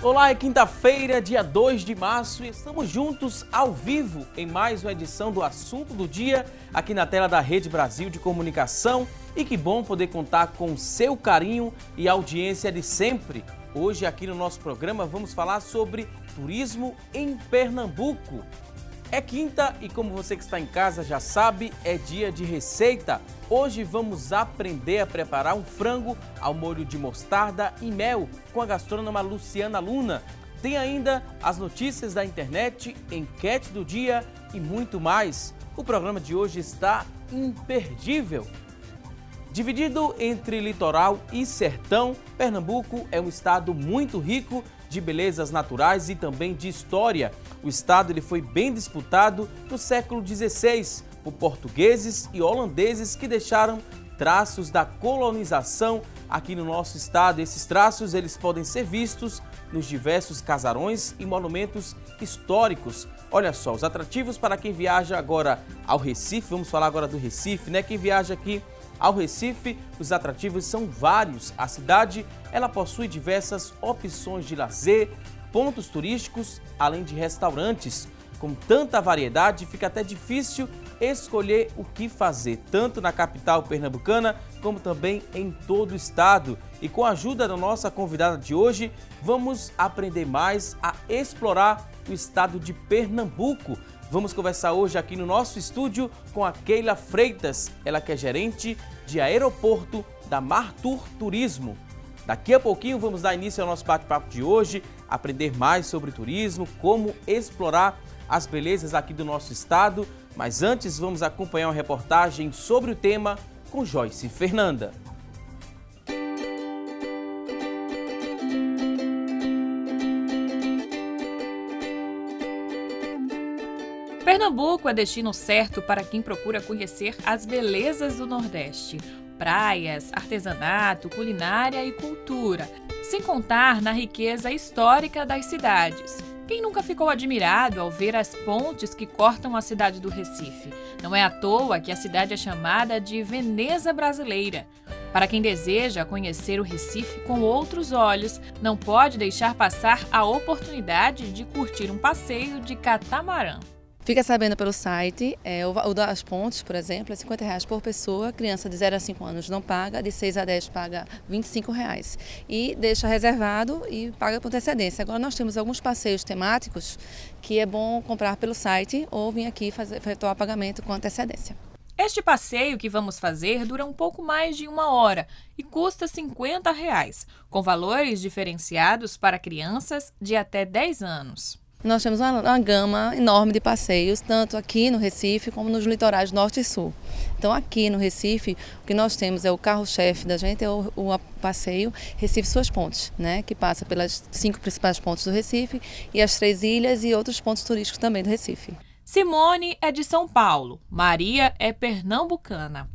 Olá, é quinta-feira, dia 2 de março e estamos juntos ao vivo em mais uma edição do Assunto do Dia aqui na tela da Rede Brasil de Comunicação. E que bom poder contar com o seu carinho e audiência de sempre. Hoje aqui no nosso programa vamos falar sobre turismo em Pernambuco. É quinta e como você que está em casa já sabe, é dia de receita. Hoje vamos aprender a preparar um frango ao molho de mostarda e mel com a gastrônoma Luciana Luna. Tem ainda as notícias da internet, enquete do dia e muito mais. O programa de hoje está imperdível. Dividido entre litoral e sertão, Pernambuco é um estado muito rico de belezas naturais e também de história. O estado foi bem disputado no século XVI por portugueses e holandeses que deixaram traços da colonização aqui no nosso estado. Esses traços eles podem ser vistos nos diversos casarões e monumentos históricos. Olha só, os atrativos para quem viaja agora ao Recife, vamos falar agora do Recife, né? Quem viaja aqui ao Recife, os atrativos são vários. A cidade, ela possui diversas opções de lazer, pontos turísticos, além de restaurantes. Com tanta variedade, fica até difícil escolher o que fazer, tanto na capital pernambucana, como também em todo o estado. E com a ajuda da nossa convidada de hoje, vamos aprender mais a explorar o estado de Pernambuco. Vamos conversar hoje aqui no nosso estúdio com a Keila Freitas, ela que é gerente de aeroporto da Martur Turismo. Daqui a pouquinho vamos dar início ao nosso bate-papo de hoje, aprender mais sobre turismo, como explorar as belezas aqui do nosso estado. Mas antes vamos acompanhar uma reportagem sobre o tema com Joyce Fernanda. Pernambuco é destino certo para quem procura conhecer as belezas do Nordeste. Praias, artesanato, culinária e cultura, sem contar na riqueza histórica das cidades. Quem nunca ficou admirado ao ver as pontes que cortam a cidade do Recife? Não é à toa que a cidade é chamada de Veneza brasileira. Para quem deseja conhecer o Recife com outros olhos, não pode deixar passar a oportunidade de curtir um passeio de catamarã. Fica sabendo pelo site, o das pontes, por exemplo, é R$50 por pessoa, criança de 0 a 5 anos não paga, de 6 a 10 paga R$25 e deixa reservado e paga por antecedência. Agora nós temos alguns passeios temáticos que é bom comprar pelo site ou vir aqui efetuar pagamento com antecedência. Este passeio que vamos fazer dura um pouco mais de 1 hora e custa R$50, com valores diferenciados para crianças de até 10 anos. Nós temos uma gama enorme de passeios, tanto aqui no Recife como nos litorais norte e sul. Então aqui no Recife, o que nós temos é o carro-chefe da gente, é o passeio Recife Suas Pontes, né? Que passa pelas 5 principais pontes do Recife e as 3 ilhas e outros pontos turísticos também do Recife. Simone é de São Paulo, Maria é pernambucana,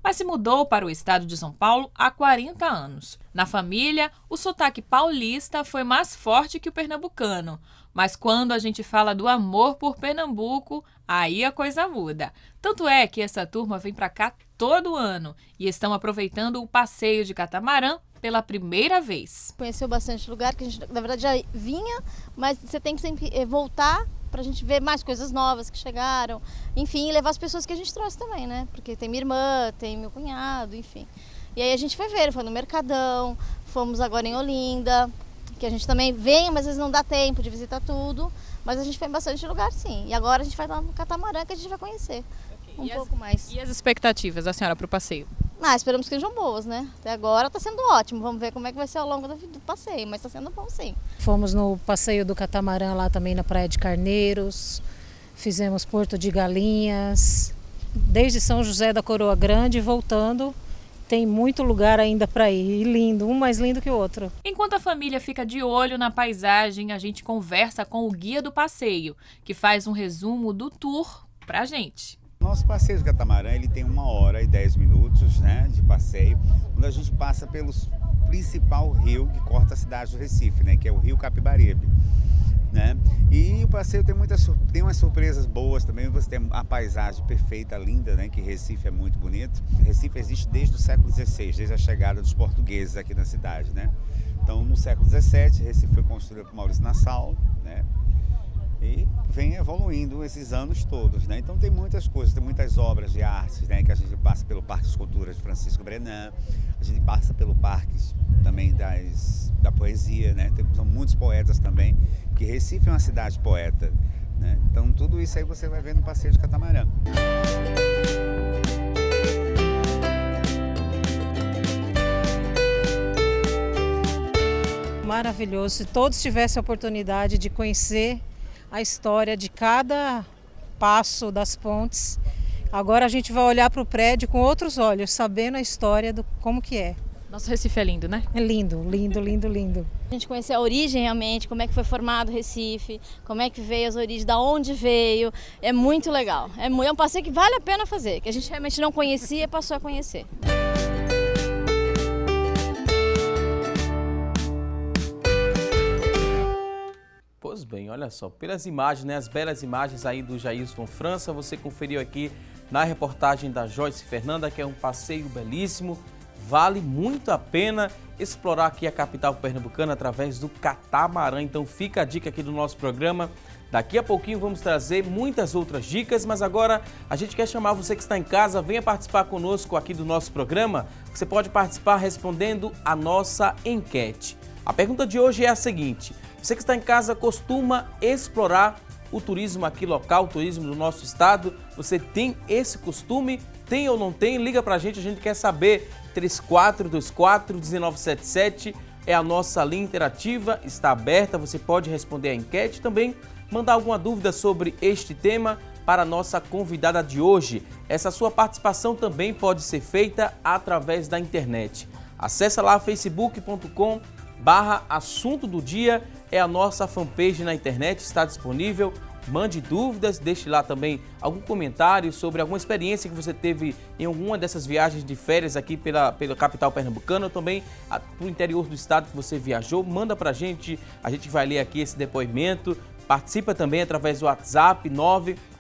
mas se mudou para o estado de São Paulo há 40 anos. Na família, o sotaque paulista foi mais forte que o pernambucano. Mas quando a gente fala do amor por Pernambuco, aí a coisa muda. Tanto é que essa turma vem para cá todo ano e estão aproveitando o passeio de catamarã pela primeira vez. Conheceu bastante lugar, que a gente na verdade já vinha, mas você tem que sempre voltar para a gente ver mais coisas novas que chegaram. Enfim, levar as pessoas que a gente trouxe também, né? Porque tem minha irmã, tem meu cunhado, enfim. E aí a gente foi ver, foi no Mercadão, fomos agora em Olinda, que a gente também vem, mas às vezes não dá tempo de visitar tudo, mas a gente foi em bastante lugar sim. E agora a gente vai lá no catamarã que a gente vai conhecer pouco mais. E as expectativas da senhora para o passeio? Esperamos que sejam boas, né? Até agora está sendo ótimo, vamos ver como é que vai ser ao longo do passeio, mas está sendo bom sim. Fomos no passeio do catamarã lá também na Praia de Carneiros, fizemos Porto de Galinhas, desde São José da Coroa Grande voltando. Tem muito lugar ainda para ir, lindo, um mais lindo que o outro. Enquanto a família fica de olho na paisagem, a gente conversa com o guia do passeio, que faz um resumo do tour pra gente. Nosso passeio de catamarã ele tem 1 hora e 10 minutos, né, de passeio, onde a gente passa pelo principal rio que corta a cidade do Recife, né, que é o Rio Capibaribe. Né? E o passeio tem umas surpresas boas também. Você tem a paisagem perfeita, linda, né? Que Recife é muito bonito. Recife existe desde o século XVI, desde a chegada dos portugueses aqui na cidade, né? Então, no século XVII, Recife foi construída por Maurício Nassau, né? E vem evoluindo esses anos todos, né? Então tem muitas coisas, tem muitas obras de artes, né? Que a gente passa pelo Parque de Esculturas de Francisco Brenan, a gente passa pelo Parque também da poesia, né? São muitos poetas também, porque Recife é uma cidade poeta, né? Então tudo isso aí você vai ver no passeio de catamarã. Maravilhoso. Se todos tivessem a oportunidade de conhecer a história de cada passo das pontes, agora a gente vai olhar para o prédio com outros olhos, sabendo a história do como que é. Nosso Recife é lindo, né? É lindo, lindo, lindo, lindo. A gente conhecer a origem realmente, como é que foi formado o Recife, como é que veio as origens, da onde veio, é muito legal. É um passeio que vale a pena fazer, que a gente realmente não conhecia e passou a conhecer. Pois bem, olha só, pelas imagens, né, as belas imagens aí do Jailson França, você conferiu aqui na reportagem da Joyce Fernanda, que é um passeio belíssimo, vale muito a pena explorar aqui a capital pernambucana através do catamarã. Então fica a dica aqui do nosso programa. Daqui a pouquinho vamos trazer muitas outras dicas, mas agora a gente quer chamar você que está em casa, venha participar conosco aqui do nosso programa. Você pode participar respondendo a nossa enquete. A pergunta de hoje é a seguinte: você que está em casa costuma explorar o turismo aqui local, o turismo do nosso estado? Você tem esse costume? Tem ou não tem? Liga pra gente, a gente quer saber. 3424-1977 é a nossa linha interativa, está aberta, você pode responder a enquete, também mandar alguma dúvida sobre este tema para a nossa convidada de hoje. Essa sua participação também pode ser feita através da internet. Acesse lá facebook.com/assunto do dia, é a nossa fanpage na internet, está disponível. Mande dúvidas, deixe lá também algum comentário sobre alguma experiência que você teve em alguma dessas viagens de férias aqui pela capital pernambucana ou também para o interior do estado que você viajou. Manda pra gente, a gente vai ler aqui esse depoimento. Participa também através do WhatsApp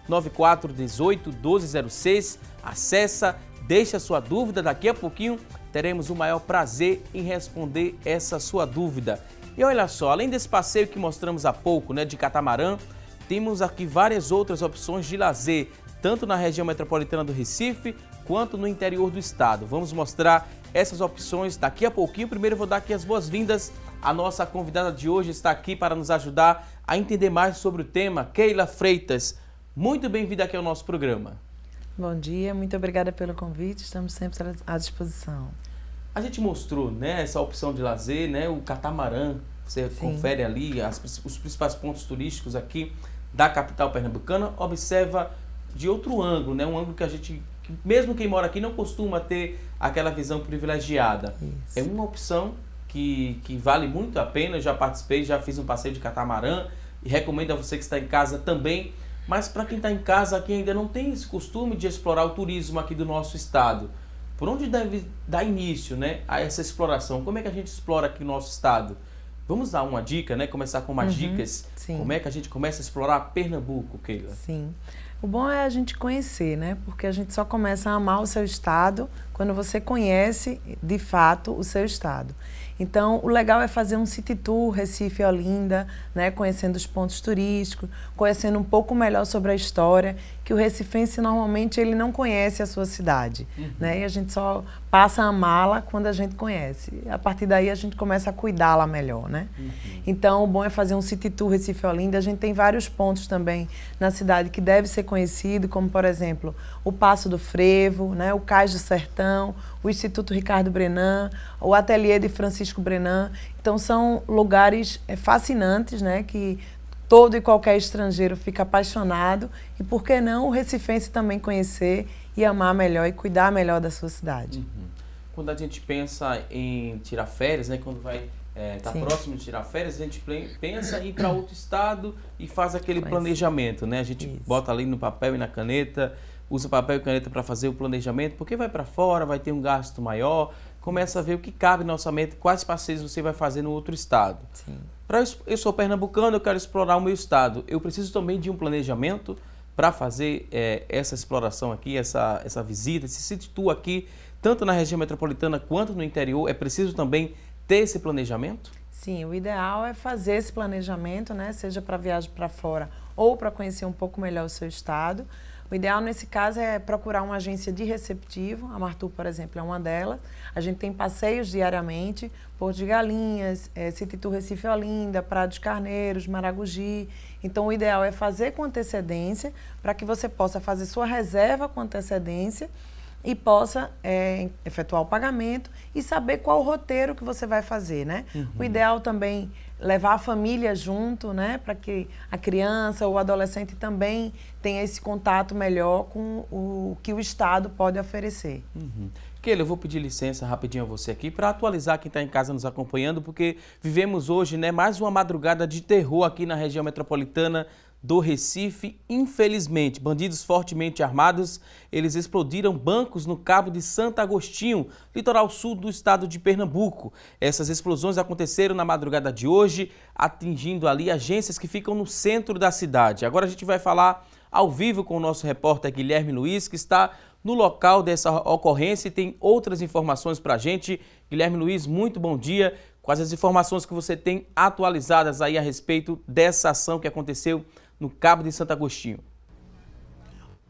99418-1206. Acessa, deixa a sua dúvida, daqui a pouquinho teremos o maior prazer em responder essa sua dúvida. E olha só, além desse passeio que mostramos há pouco, né, de catamarã, temos aqui várias outras opções de lazer, tanto na região metropolitana do Recife, quanto no interior do estado. Vamos mostrar essas opções daqui a pouquinho. Primeiro eu vou dar aqui as boas-vindas. A nossa convidada de hoje está aqui para nos ajudar a entender mais sobre o tema, Keila Freitas. Muito bem-vinda aqui ao nosso programa. Bom dia, muito obrigada pelo convite, estamos sempre à disposição. A gente mostrou, né, essa opção de lazer, né, o catamarã. Você confere ali os principais pontos turísticos aqui da capital pernambucana, observa de outro ângulo, né? Um ângulo que a gente, mesmo quem mora aqui, não costuma ter aquela visão privilegiada. Isso. É uma opção que vale muito a pena. Eu já participei, já fiz um passeio de catamarã e recomendo a você que está em casa também. Mas para quem está em casa aqui ainda não tem esse costume de explorar o turismo aqui do nosso estado, por onde deve dar início, né, a essa exploração? Como é que a gente explora aqui no nosso estado? Vamos dar uma dica, né? Começar com umas dicas. Sim. Como é que a gente começa a explorar Pernambuco, Keila? Sim. O bom é a gente conhecer, né? Porque a gente só começa a amar o seu estado quando você conhece, de fato, o seu estado. Então, o legal é fazer um city tour, Recife e Olinda, né? Conhecendo os pontos turísticos, conhecendo um pouco melhor sobre a história, que o recifense normalmente ele não conhece a sua cidade, né? E a gente só passa a amá-la quando a gente conhece. A partir daí a gente começa a cuidá-la melhor, né? Então, o bom é fazer um city tour Recife e Olinda. A gente tem vários pontos também na cidade que deve ser conhecido, como, por exemplo, o Passo do Frevo, né? O Cais do Sertão, o Instituto Ricardo Brenan, o Ateliê de Francisco Brenan. Então, são lugares fascinantes, né? Que todo e qualquer estrangeiro fica apaixonado. E por que não o recifense também conhecer e amar melhor e cuidar melhor da sua cidade? Quando a gente pensa em tirar férias, né? Quando vai estar próximo de tirar férias, a gente pensa em ir para outro estado e faz aquele planejamento, né? A gente bota ali no papel e na caneta, usa papel e caneta para fazer o planejamento, porque vai para fora, vai ter um gasto maior, começa a ver o que cabe no orçamento, quais passeios você vai fazer no outro estado. Sim. Eu sou pernambucano, eu quero explorar o meu estado. Eu preciso também de um planejamento para fazer essa exploração aqui, essa visita, esse city tour aqui, tanto na região metropolitana quanto no interior. É preciso também ter esse planejamento? Sim, o ideal é fazer esse planejamento, né? Seja para viagem para fora ou para conhecer um pouco melhor o seu estado. O ideal nesse caso é procurar uma agência de receptivo. A Martu, por exemplo, é uma delas. A gente tem passeios diariamente, Porto de Galinhas, City Tour Recife Olinda, Praia dos Carneiros, Maragogi. Então o ideal é fazer com antecedência para que você possa fazer sua reserva com antecedência e possa efetuar o pagamento e saber qual o roteiro que você vai fazer, né? O ideal também levar a família junto, né? Para que a criança ou o adolescente também tenha esse contato melhor com o que o Estado pode oferecer. Keila, eu vou pedir licença rapidinho a você aqui para atualizar quem está em casa nos acompanhando, porque vivemos hoje, né, mais uma madrugada de terror aqui na região metropolitana do Recife. Infelizmente, bandidos fortemente armados, eles explodiram bancos no Cabo de Santo Agostinho, litoral sul do estado de Pernambuco. Essas explosões aconteceram na madrugada de hoje, atingindo ali agências que ficam no centro da cidade. Agora a gente vai falar ao vivo com o nosso repórter Guilherme Luiz, que está no local dessa ocorrência e tem outras informações para a gente. Guilherme Luiz, muito bom dia. Quais as informações que você tem atualizadas aí a respeito dessa ação que aconteceu no Cabo de Santo Agostinho?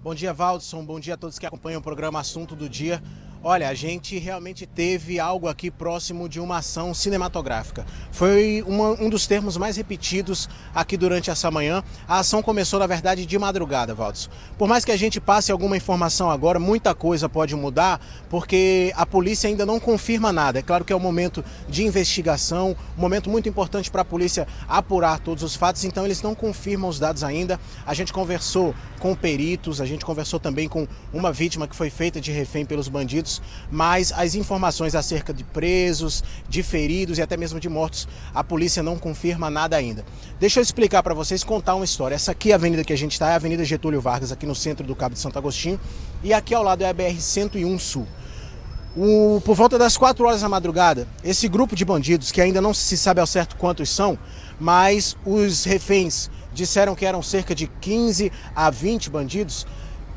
Bom dia, Valdson. Bom dia a todos que acompanham o programa Assunto do Dia. Olha, a gente realmente teve algo aqui próximo de uma ação cinematográfica. Foi um dos termos mais repetidos aqui durante essa manhã. A ação começou, na verdade, de madrugada, Valdson. Por mais que a gente passe alguma informação agora, muita coisa pode mudar, porque a polícia ainda não confirma nada. É claro que é um momento de investigação, um momento muito importante para a polícia apurar todos os fatos, então eles não confirmam os dados ainda. A gente conversou com peritos, a gente conversou também com uma vítima que foi feita de refém pelos bandidos, mas as informações acerca de presos, de feridos e até mesmo de mortos, a polícia não confirma nada ainda. Deixa eu explicar para vocês, contar uma história. Essa aqui, a avenida que a gente está, é a Avenida Getúlio Vargas, aqui no centro do Cabo de Santo Agostinho, e aqui ao lado é a BR-101 Sul. Por volta das 4 horas da madrugada, esse grupo de bandidos, que ainda não se sabe ao certo quantos são, mas os reféns disseram que eram cerca de 15 a 20 bandidos,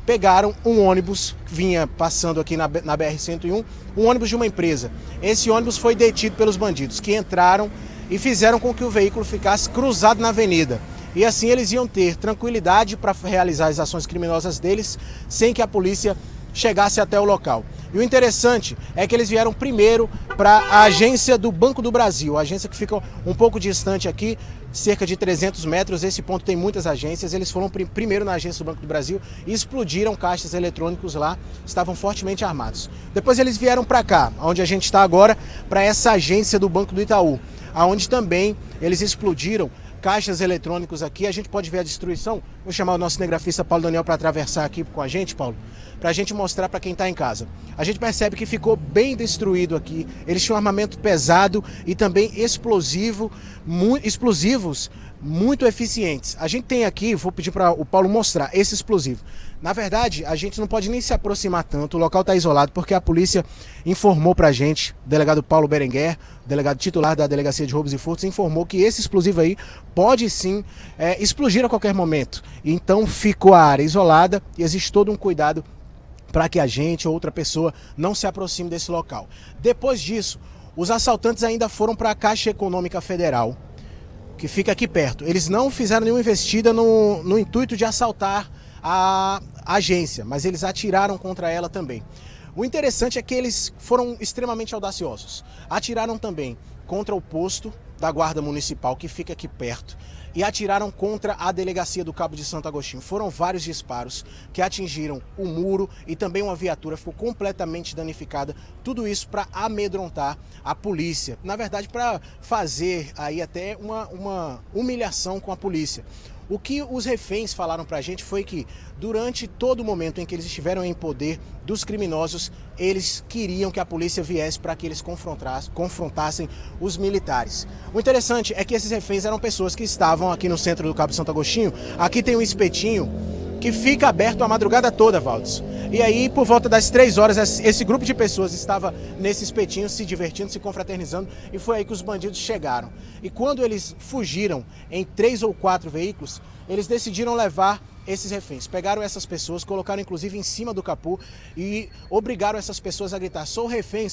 pegaram um ônibus que vinha passando aqui na BR-101, um ônibus de uma empresa. Esse ônibus foi detido pelos bandidos, que entraram e fizeram com que o veículo ficasse cruzado na avenida. E assim eles iam ter tranquilidade para realizar as ações criminosas deles, sem que a polícia chegasse até o local. E o interessante é que eles vieram primeiro para a agência do Banco do Brasil, a agência que fica um pouco distante aqui, cerca de 300 metros, esse ponto tem muitas agências. Eles foram primeiro na agência do Banco do Brasil e explodiram caixas eletrônicos lá, estavam fortemente armados. Depois eles vieram para cá, onde a gente está agora, para essa agência do Banco do Itaú, onde também eles explodiram caixas eletrônicos aqui. A gente pode ver a destruição. Vou chamar o nosso cinegrafista Paulo Daniel para atravessar aqui com a gente, Paulo, para a gente mostrar para quem está em casa. A gente percebe que ficou bem destruído aqui. Eles tinham armamento pesado e também explosivos muito eficientes. A gente tem aqui, vou pedir para o Paulo mostrar esse explosivo. Na verdade, a gente não pode nem se aproximar tanto, o local está isolado, porque a polícia informou para a gente, o delegado Paulo Berenguer, delegado titular da Delegacia de Roubos e Furtos, informou que esse explosivo aí pode sim explodir a qualquer momento. Então ficou a área isolada e existe todo um cuidado para que a gente ou outra pessoa não se aproxime desse local. Depois disso, os assaltantes ainda foram para a Caixa Econômica Federal, que fica aqui perto. Eles não fizeram nenhuma investida no intuito de assaltar a agência, mas eles atiraram contra ela também. O interessante é que eles foram extremamente audaciosos. Atiraram também contra o posto da Guarda Municipal, que fica aqui perto, e atiraram contra a delegacia do Cabo de Santo Agostinho. Foram vários disparos que atingiram o muro e também uma viatura ficou completamente danificada. Tudo isso para amedrontar a polícia. Na verdade, para fazer aí até uma humilhação com a polícia. O que os reféns falaram pra gente foi que durante todo o momento em que eles estiveram em poder dos criminosos, eles queriam que a polícia viesse para que eles confrontassem os militares. O interessante é que esses reféns eram pessoas que estavam aqui no centro do Cabo de Santo Agostinho. Aqui tem um espetinho que fica aberto a madrugada toda, Valdes. E aí, por volta das 3 horas, esse grupo de pessoas estava nesse espetinho se divertindo, se confraternizando, e foi aí que os bandidos chegaram. E quando eles fugiram em 3 ou 4 veículos, eles decidiram levar esses reféns. Pegaram essas pessoas, colocaram inclusive em cima do capô e obrigaram essas pessoas a gritar: sou refém,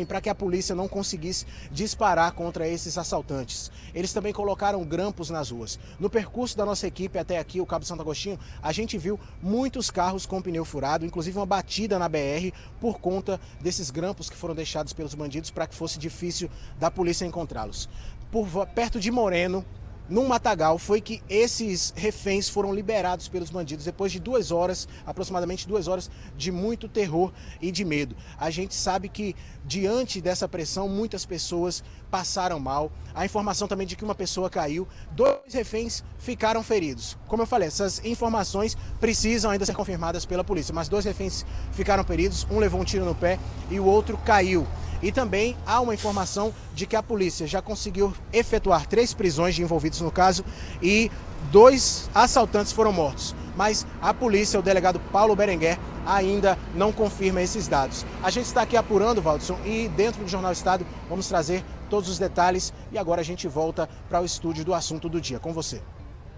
para que a polícia não conseguisse disparar contra esses assaltantes. Eles também colocaram grampos nas ruas. No percurso da nossa equipe até aqui, o Cabo Santo Agostinho, a gente viu muitos carros com pneu furado, inclusive uma batida na BR por conta desses grampos que foram deixados pelos bandidos para que fosse difícil da polícia encontrá-los. Perto de Moreno, num matagal, foi que esses reféns foram liberados pelos bandidos depois de 2 horas, aproximadamente 2 horas, de muito terror e de medo. A gente sabe que, diante dessa pressão, muitas pessoas passaram mal. A informação também de que uma pessoa caiu, 2 reféns ficaram feridos. Como eu falei, essas informações precisam ainda ser confirmadas pela polícia, mas 2 reféns ficaram feridos, um levou um tiro no pé e o outro caiu. E também há uma informação de que a polícia já conseguiu efetuar 3 prisões de envolvidos no caso e 2 assaltantes foram mortos. Mas a polícia, o delegado Paulo Berenguer, ainda não confirma esses dados. A gente está aqui apurando, Valdson, e dentro do Jornal Estado vamos trazer todos os detalhes. E agora a gente volta para o estúdio do Assunto do Dia. Com você.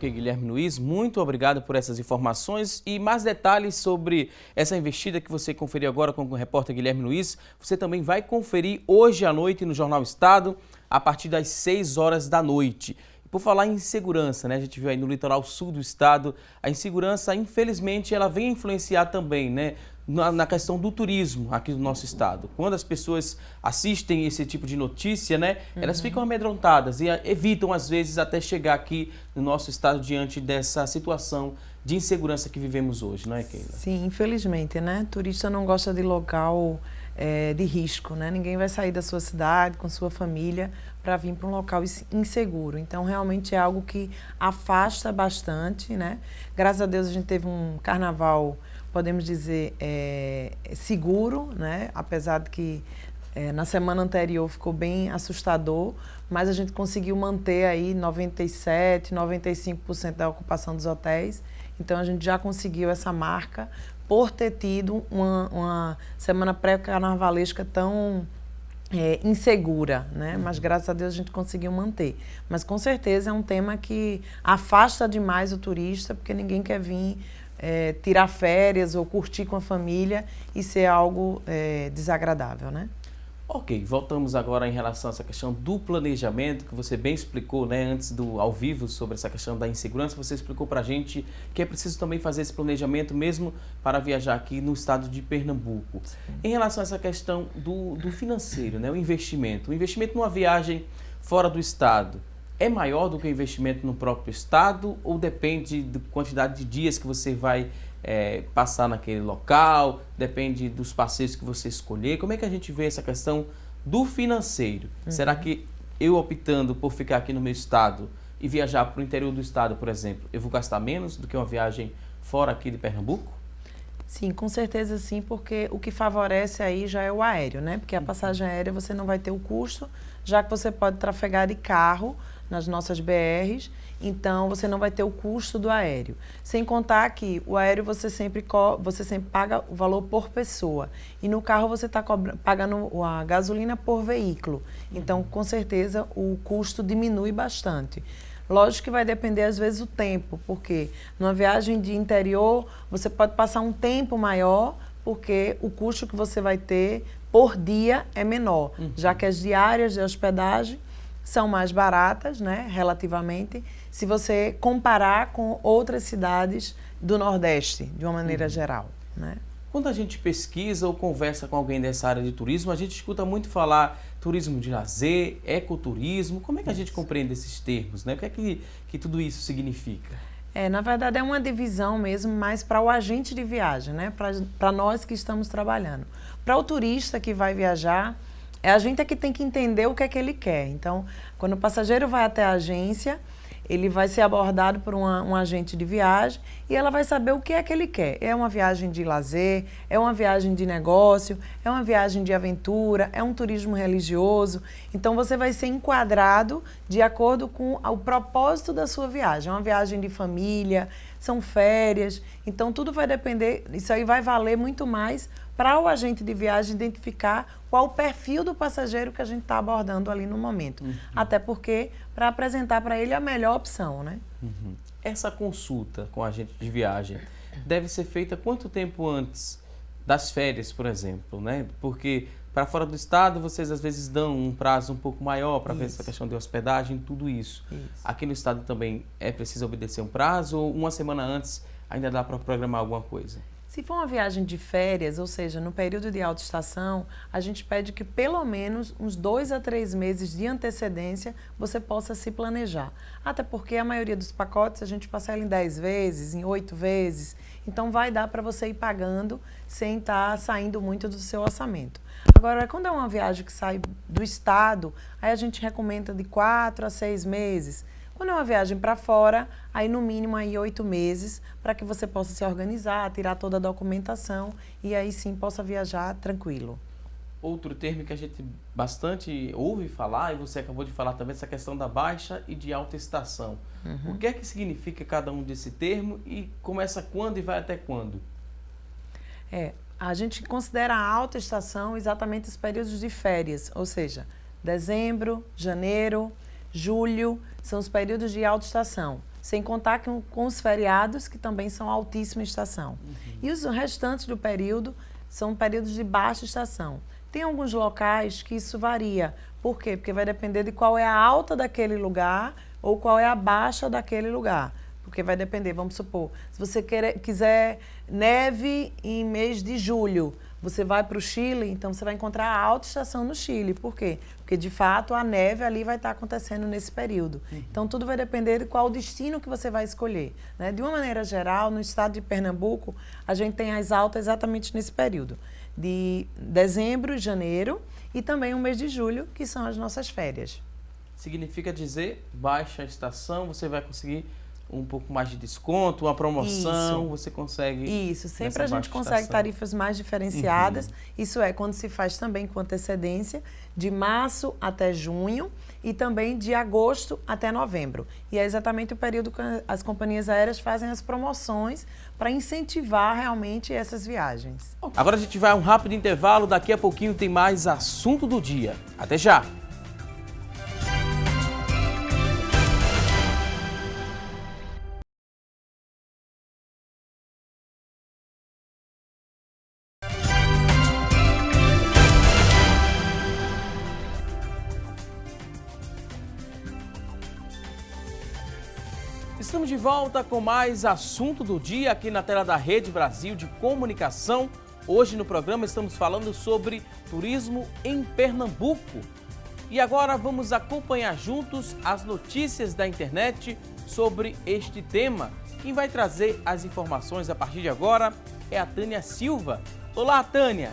Guilherme Luiz, muito obrigado por essas informações e mais detalhes sobre essa investida que você conferiu agora com o repórter Guilherme Luiz. Você também vai conferir hoje à noite no Jornal Estado, a partir das 6 horas da noite. E por falar em insegurança, né? A gente viu aí no litoral sul do estado, a insegurança, infelizmente, ela vem influenciar também, né? Na questão do turismo aqui do nosso estado. Quando as pessoas assistem esse tipo de notícia, né, elas ficam amedrontadas e evitam, às vezes, até chegar aqui no nosso estado diante dessa situação de insegurança que vivemos hoje, não é, Keila? Sim, infelizmente, né? Turista não gosta de local de risco, né? Ninguém vai sair da sua cidade com sua família para vir para um local inseguro. Então, realmente é algo que afasta bastante, né? Graças a Deus a gente teve um carnaval, podemos dizer, seguro, né? Apesar de que na semana anterior ficou bem assustador, mas a gente conseguiu manter aí 97%, 95% da ocupação dos hotéis. Então a gente já conseguiu essa marca por ter tido uma semana pré-carnavalesca tão insegura, né? Mas graças a Deus a gente conseguiu manter. Mas com certeza é um tema que afasta demais o turista, porque ninguém quer vir tirar férias ou curtir com a família e ser algo desagradável, né? Ok, voltamos agora em relação a essa questão do planejamento, que você bem explicou, né, antes do ao vivo, sobre essa questão da insegurança. Você explicou pra gente que é preciso também fazer esse planejamento mesmo para viajar aqui no estado de Pernambuco. Sim. Em relação a essa questão do financeiro, né, o investimento numa viagem fora do estado, é maior do que o investimento no próprio estado ou depende da quantidade de dias que você vai passar naquele local, depende dos passeios que você escolher? Como é que a gente vê essa questão do financeiro? Será que eu optando por ficar aqui no meu estado e viajar para o interior do estado, por exemplo, eu vou gastar menos do que uma viagem fora aqui de Pernambuco? Sim, com certeza sim, porque o que favorece aí já é o aéreo, né? Porque a passagem aérea você não vai ter o custo, já que você pode trafegar de carro nas nossas BRs, então você não vai ter o custo do aéreo. Sem contar que o aéreo você sempre paga o valor por pessoa e no carro você está pagando a gasolina por veículo. Então, com certeza, o custo diminui bastante. Lógico que vai depender, às vezes, o tempo, porque numa viagem de interior você pode passar um tempo maior, porque o custo que você vai ter por dia é menor, já que as diárias de hospedagem são mais baratas, né, relativamente, se você comparar com outras cidades do Nordeste, de uma maneira geral, né? Quando a gente pesquisa ou conversa com alguém dessa área de turismo, a gente escuta muito falar turismo de lazer, ecoturismo. Como é que a gente compreende esses termos, né? O que é que tudo isso significa? Na verdade, é uma divisão mesmo mais para o agente de viagem, né? Para nós que estamos trabalhando. Para o turista que vai viajar, a gente é que tem que entender o que é que ele quer. Então, quando o passageiro vai até a agência, ele vai ser abordado por um agente de viagem e ela vai saber o que é que ele quer. É uma viagem de lazer, é uma viagem de negócio, é uma viagem de aventura, é um turismo religioso. Então, você vai ser enquadrado de acordo com o propósito da sua viagem. É uma viagem de família, são férias. Então tudo vai depender, isso aí vai valer muito mais para o agente de viagem identificar qual o perfil do passageiro que a gente está abordando ali no momento. Até porque para apresentar para ele a melhor opção, né? Essa consulta com o agente de viagem deve ser feita quanto tempo antes das férias, por exemplo, né? Porque para fora do estado vocês às vezes dão um prazo um pouco maior para ver essa questão de hospedagem, tudo isso. Aqui no estado também é preciso obedecer um prazo ou uma semana antes ainda dá para programar alguma coisa? Se for uma viagem de férias, ou seja, no período de alta estação, a gente pede que pelo menos uns 2 a 3 meses de antecedência você possa se planejar. Até porque a maioria dos pacotes a gente parcela em 10 vezes, em 8 vezes. Então vai dar para você ir pagando sem estar saindo muito do seu orçamento. Agora, quando é uma viagem que sai do estado, aí a gente recomenda de 4 a 6 meses. Quando é uma viagem para fora, aí no mínimo aí 8 meses, para que você possa se organizar, tirar toda a documentação e aí sim possa viajar tranquilo. Outro termo que a gente bastante ouve falar, e você acabou de falar também, essa questão da baixa e de alta estação. O que é que significa cada um desse termo e começa quando e vai até quando? A gente considera a alta estação exatamente os períodos de férias, ou seja, dezembro, janeiro, julho, são os períodos de alta estação, sem contar com os feriados, que também são altíssima estação. E os restantes do período são períodos de baixa estação. Tem alguns locais que isso varia. Por quê? Porque vai depender de qual é a alta daquele lugar ou qual é a baixa daquele lugar. Porque vai depender, vamos supor, se você quiser neve em mês de julho, você vai para o Chile, então você vai encontrar a alta estação no Chile. Por quê? Porque, de fato, a neve ali vai estar acontecendo nesse período. Então, tudo vai depender de qual destino que você vai escolher, né? De uma maneira geral, no estado de Pernambuco, a gente tem as altas exatamente nesse período, de dezembro e janeiro, e também o mês de julho, que são as nossas férias. Significa dizer, baixa estação, você vai conseguir um pouco mais de desconto, uma promoção, você consegue... Isso, sempre a gente consegue tarifas mais diferenciadas. Isso é quando se faz também com antecedência, de março até junho e também de agosto até novembro. E é exatamente o período que as companhias aéreas fazem as promoções para incentivar realmente essas viagens. Agora a gente vai a um rápido intervalo, daqui a pouquinho tem mais assunto do dia. Até já! Estamos de volta com mais assunto do dia aqui na tela da Rede Brasil de Comunicação. Hoje no programa estamos falando sobre turismo em Pernambuco. E agora vamos acompanhar juntos as notícias da internet sobre este tema. Quem vai trazer as informações a partir de agora é a Tânia Silva. Olá, Tânia!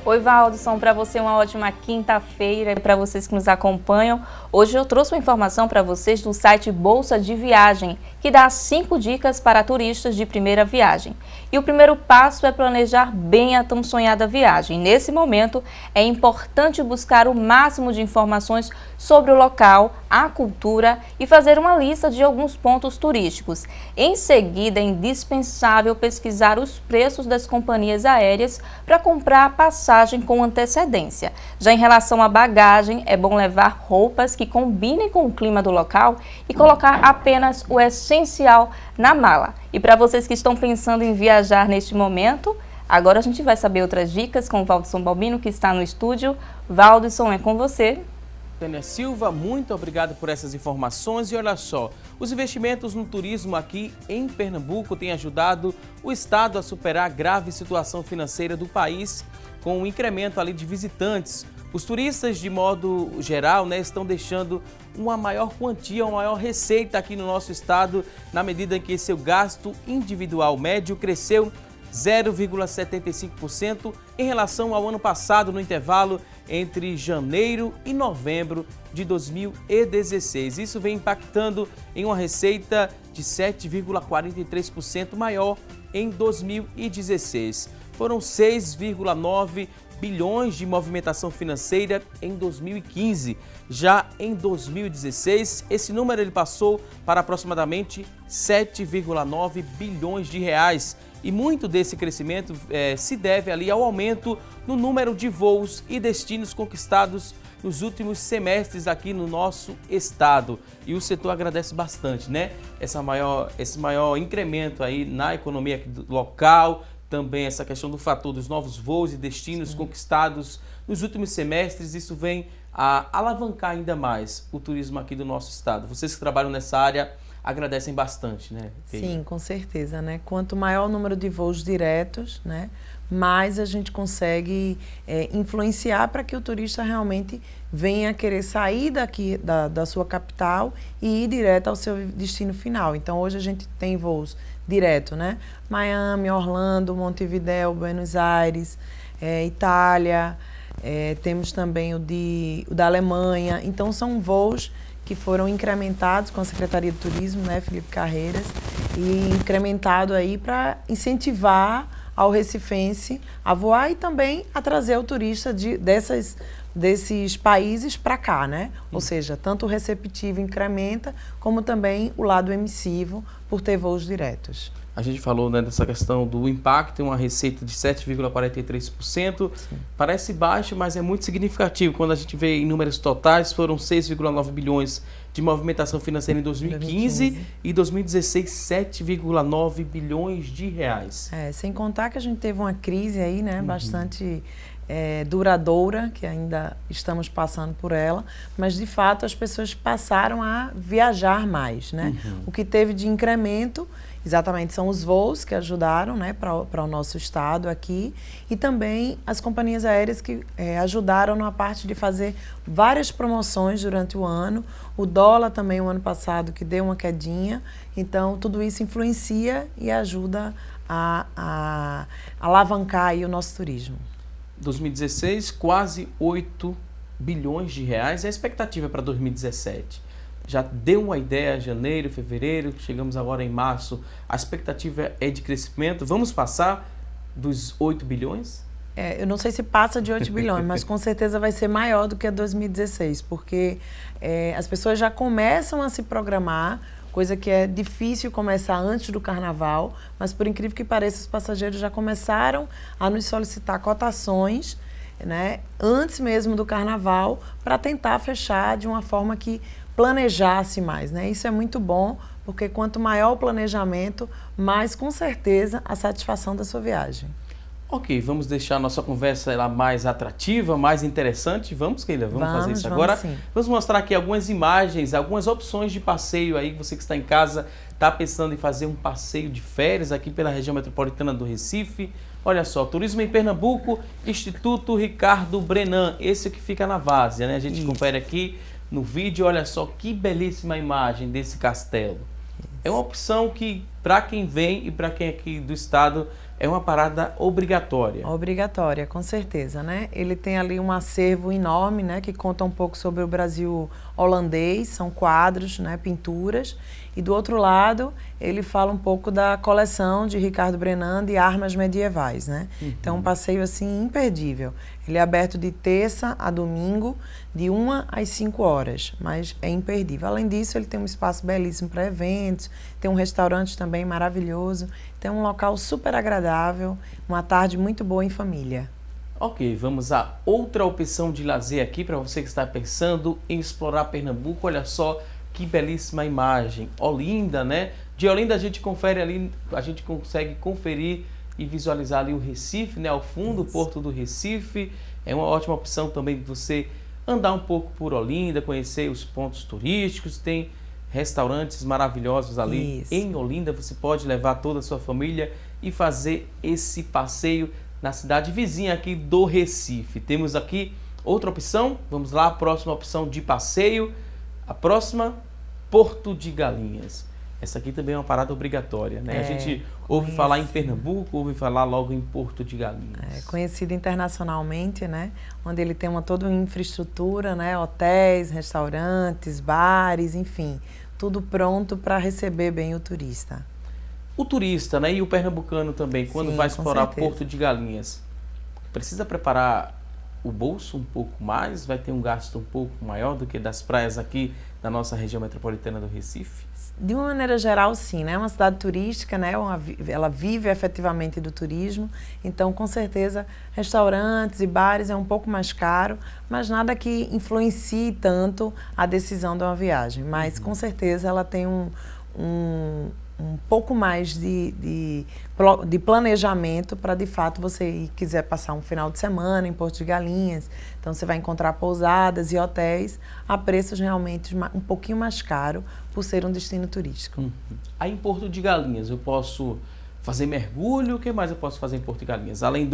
Oi, Valdson, para você uma ótima quinta-feira e para vocês que nos acompanham. Hoje eu trouxe uma informação para vocês do site Bolsa de Viagem, que dá 5 dicas para turistas de primeira viagem. E o primeiro passo é planejar bem a tão sonhada viagem. Nesse momento, é importante buscar o máximo de informações sobre o local, a cultura e fazer uma lista de alguns pontos turísticos. Em seguida, é indispensável pesquisar os preços das companhias aéreas para comprar a passagem com antecedência. Já em relação à bagagem, é bom levar roupas que combinem com o clima do local e colocar apenas o essencial na mala. E para vocês que estão pensando em viajar neste momento, agora a gente vai saber outras dicas com o Valdson Balbino, que está no estúdio. Valdson, é com você. Tânia Silva, muito obrigado por essas informações. E olha só, os investimentos no turismo aqui em Pernambuco têm ajudado o estado a superar a grave situação financeira do país, com um incremento ali de visitantes. Os turistas, de modo geral, estão deixando uma maior quantia, uma maior receita aqui no nosso estado, na medida em que seu gasto individual médio cresceu 0,75% em relação ao ano passado, no intervalo entre janeiro e novembro de 2016. Isso vem impactando em uma receita de 7,43% maior em 2016. Foram 6,9 bilhões de movimentação financeira em 2015. Já em 2016, esse número ele passou para aproximadamente 7,9 bilhões de reais. E muito desse crescimento se deve ali ao aumento no número de voos e destinos conquistados nos últimos semestres aqui no nosso estado. E o setor agradece bastante, né? Esse maior incremento aí na economia local, também essa questão do fator dos novos voos e destinos conquistados nos últimos semestres, isso vem a alavancar ainda mais o turismo aqui do nosso estado. Vocês que trabalham nessa área agradecem bastante, né? Sim, com certeza, né? Quanto maior o número de voos diretos, né, mais a gente consegue influenciar para que o turista realmente venha querer sair daqui da sua capital e ir direto ao seu destino final. Então, hoje a gente tem voos direto, né? Miami, Orlando, Montevidéu, Buenos Aires, Itália, temos também o da Alemanha. Então, são voos que foram incrementados com a Secretaria de Turismo, né, Felipe Carreiras, e incrementado aí para incentivar ao recifense a voar e também a trazer o turista desses países para cá, né? Ou seja, tanto o receptivo incrementa, como também o lado emissivo por ter voos diretos. A gente falou, né, dessa questão do impacto, uma receita de 7,43%. Parece baixo, mas é muito significativo. Quando a gente vê em números totais, foram 6,9 bilhões de movimentação financeira em 2015 e 2016, 7,9 bilhões de reais. Sem contar que a gente teve uma crise aí, né, bastante duradoura, que ainda estamos passando por ela, mas de fato as pessoas passaram a viajar mais, né? O que teve de incremento exatamente são os voos que ajudaram, né, para o nosso estado aqui, e também as companhias aéreas que ajudaram na parte de fazer várias promoções durante o ano. O dólar também, o ano passado, que deu uma quedinha. Então, tudo isso influencia e ajuda a alavancar aí o nosso turismo. 2016, quase 8 bilhões de reais. A expectativa para 2017? Já deu uma ideia, janeiro, fevereiro, chegamos agora em março. A expectativa é de crescimento. Vamos passar dos 8 bilhões? Eu não sei se passa de 8 bilhões, mas com certeza vai ser maior do que a 2016, porque as pessoas já começam a se programar, coisa que é difícil começar antes do carnaval, mas por incrível que pareça, os passageiros já começaram a nos solicitar cotações, né, antes mesmo do carnaval, para tentar fechar de uma forma que planejasse mais, né? Isso é muito bom, porque quanto maior o planejamento, mais com certeza a satisfação da sua viagem. Ok, vamos deixar a nossa conversa ela mais atrativa, mais interessante. Vamos, Keila? Vamos fazer isso agora? Sim. Vamos mostrar aqui algumas imagens, algumas opções de passeio aí. Você que está em casa, está pensando em fazer um passeio de férias aqui pela região metropolitana do Recife. Olha só, Turismo em Pernambuco, Instituto Ricardo Brenan. Esse que fica na Várzea, né? A gente confere aqui no vídeo. Olha só que belíssima imagem desse castelo. É uma opção que, para quem vem e para quem é aqui do estado, é uma parada obrigatória. Obrigatória, com certeza, né? Ele tem ali um acervo enorme, né, que conta um pouco sobre o Brasil holandês, são quadros, né, pinturas. E do outro lado, ele fala um pouco da coleção de Ricardo Brenan de armas medievais, né? Então, um passeio assim imperdível. Ele é aberto de terça a domingo, de 1 às 5 horas, mas é imperdível. Além disso, ele tem um espaço belíssimo para eventos, tem um restaurante também maravilhoso, tem um local super agradável, uma tarde muito boa em família. Ok, vamos a outra opção de lazer aqui para você que está pensando em explorar Pernambuco. Olha só que belíssima imagem. Olinda, né? De Olinda a gente confere ali, a gente consegue conferir e visualizar ali o Recife, né? Ao fundo, o Porto do Recife. É uma ótima opção também de você andar um pouco por Olinda, conhecer os pontos turísticos. Tem restaurantes maravilhosos ali em Olinda. Você pode levar toda a sua família e fazer esse passeio na cidade vizinha aqui do Recife. Temos aqui outra opção. Vamos lá, a próxima opção de passeio. A próxima, Porto de Galinhas. Essa aqui também é uma parada obrigatória, né? A gente ouve falar em Pernambuco, ouve falar logo em Porto de Galinhas. É conhecido internacionalmente, né? Onde ele tem toda uma infraestrutura, né? Hotéis, restaurantes, bares, enfim, tudo pronto para receber bem o turista. O turista, né? E o pernambucano também, quando vai explorar Porto de Galinhas, precisa preparar o bolso um pouco mais? Vai ter um gasto um pouco maior do que das praias aqui da nossa região metropolitana do Recife? De uma maneira geral, sim, né? É uma cidade turística, né? Ela vive efetivamente do turismo, então, com certeza, restaurantes e bares é um pouco mais caro, mas nada que influencie tanto a decisão de uma viagem. Mas, com certeza, ela tem um pouco mais de planejamento para, de fato, você quiser passar um final de semana em Porto de Galinhas. Então, você vai encontrar pousadas e hotéis a preços realmente um pouquinho mais caros por ser um destino turístico. Aí em Porto de Galinhas eu posso fazer mergulho? O que mais eu posso fazer em Porto de Galinhas? Além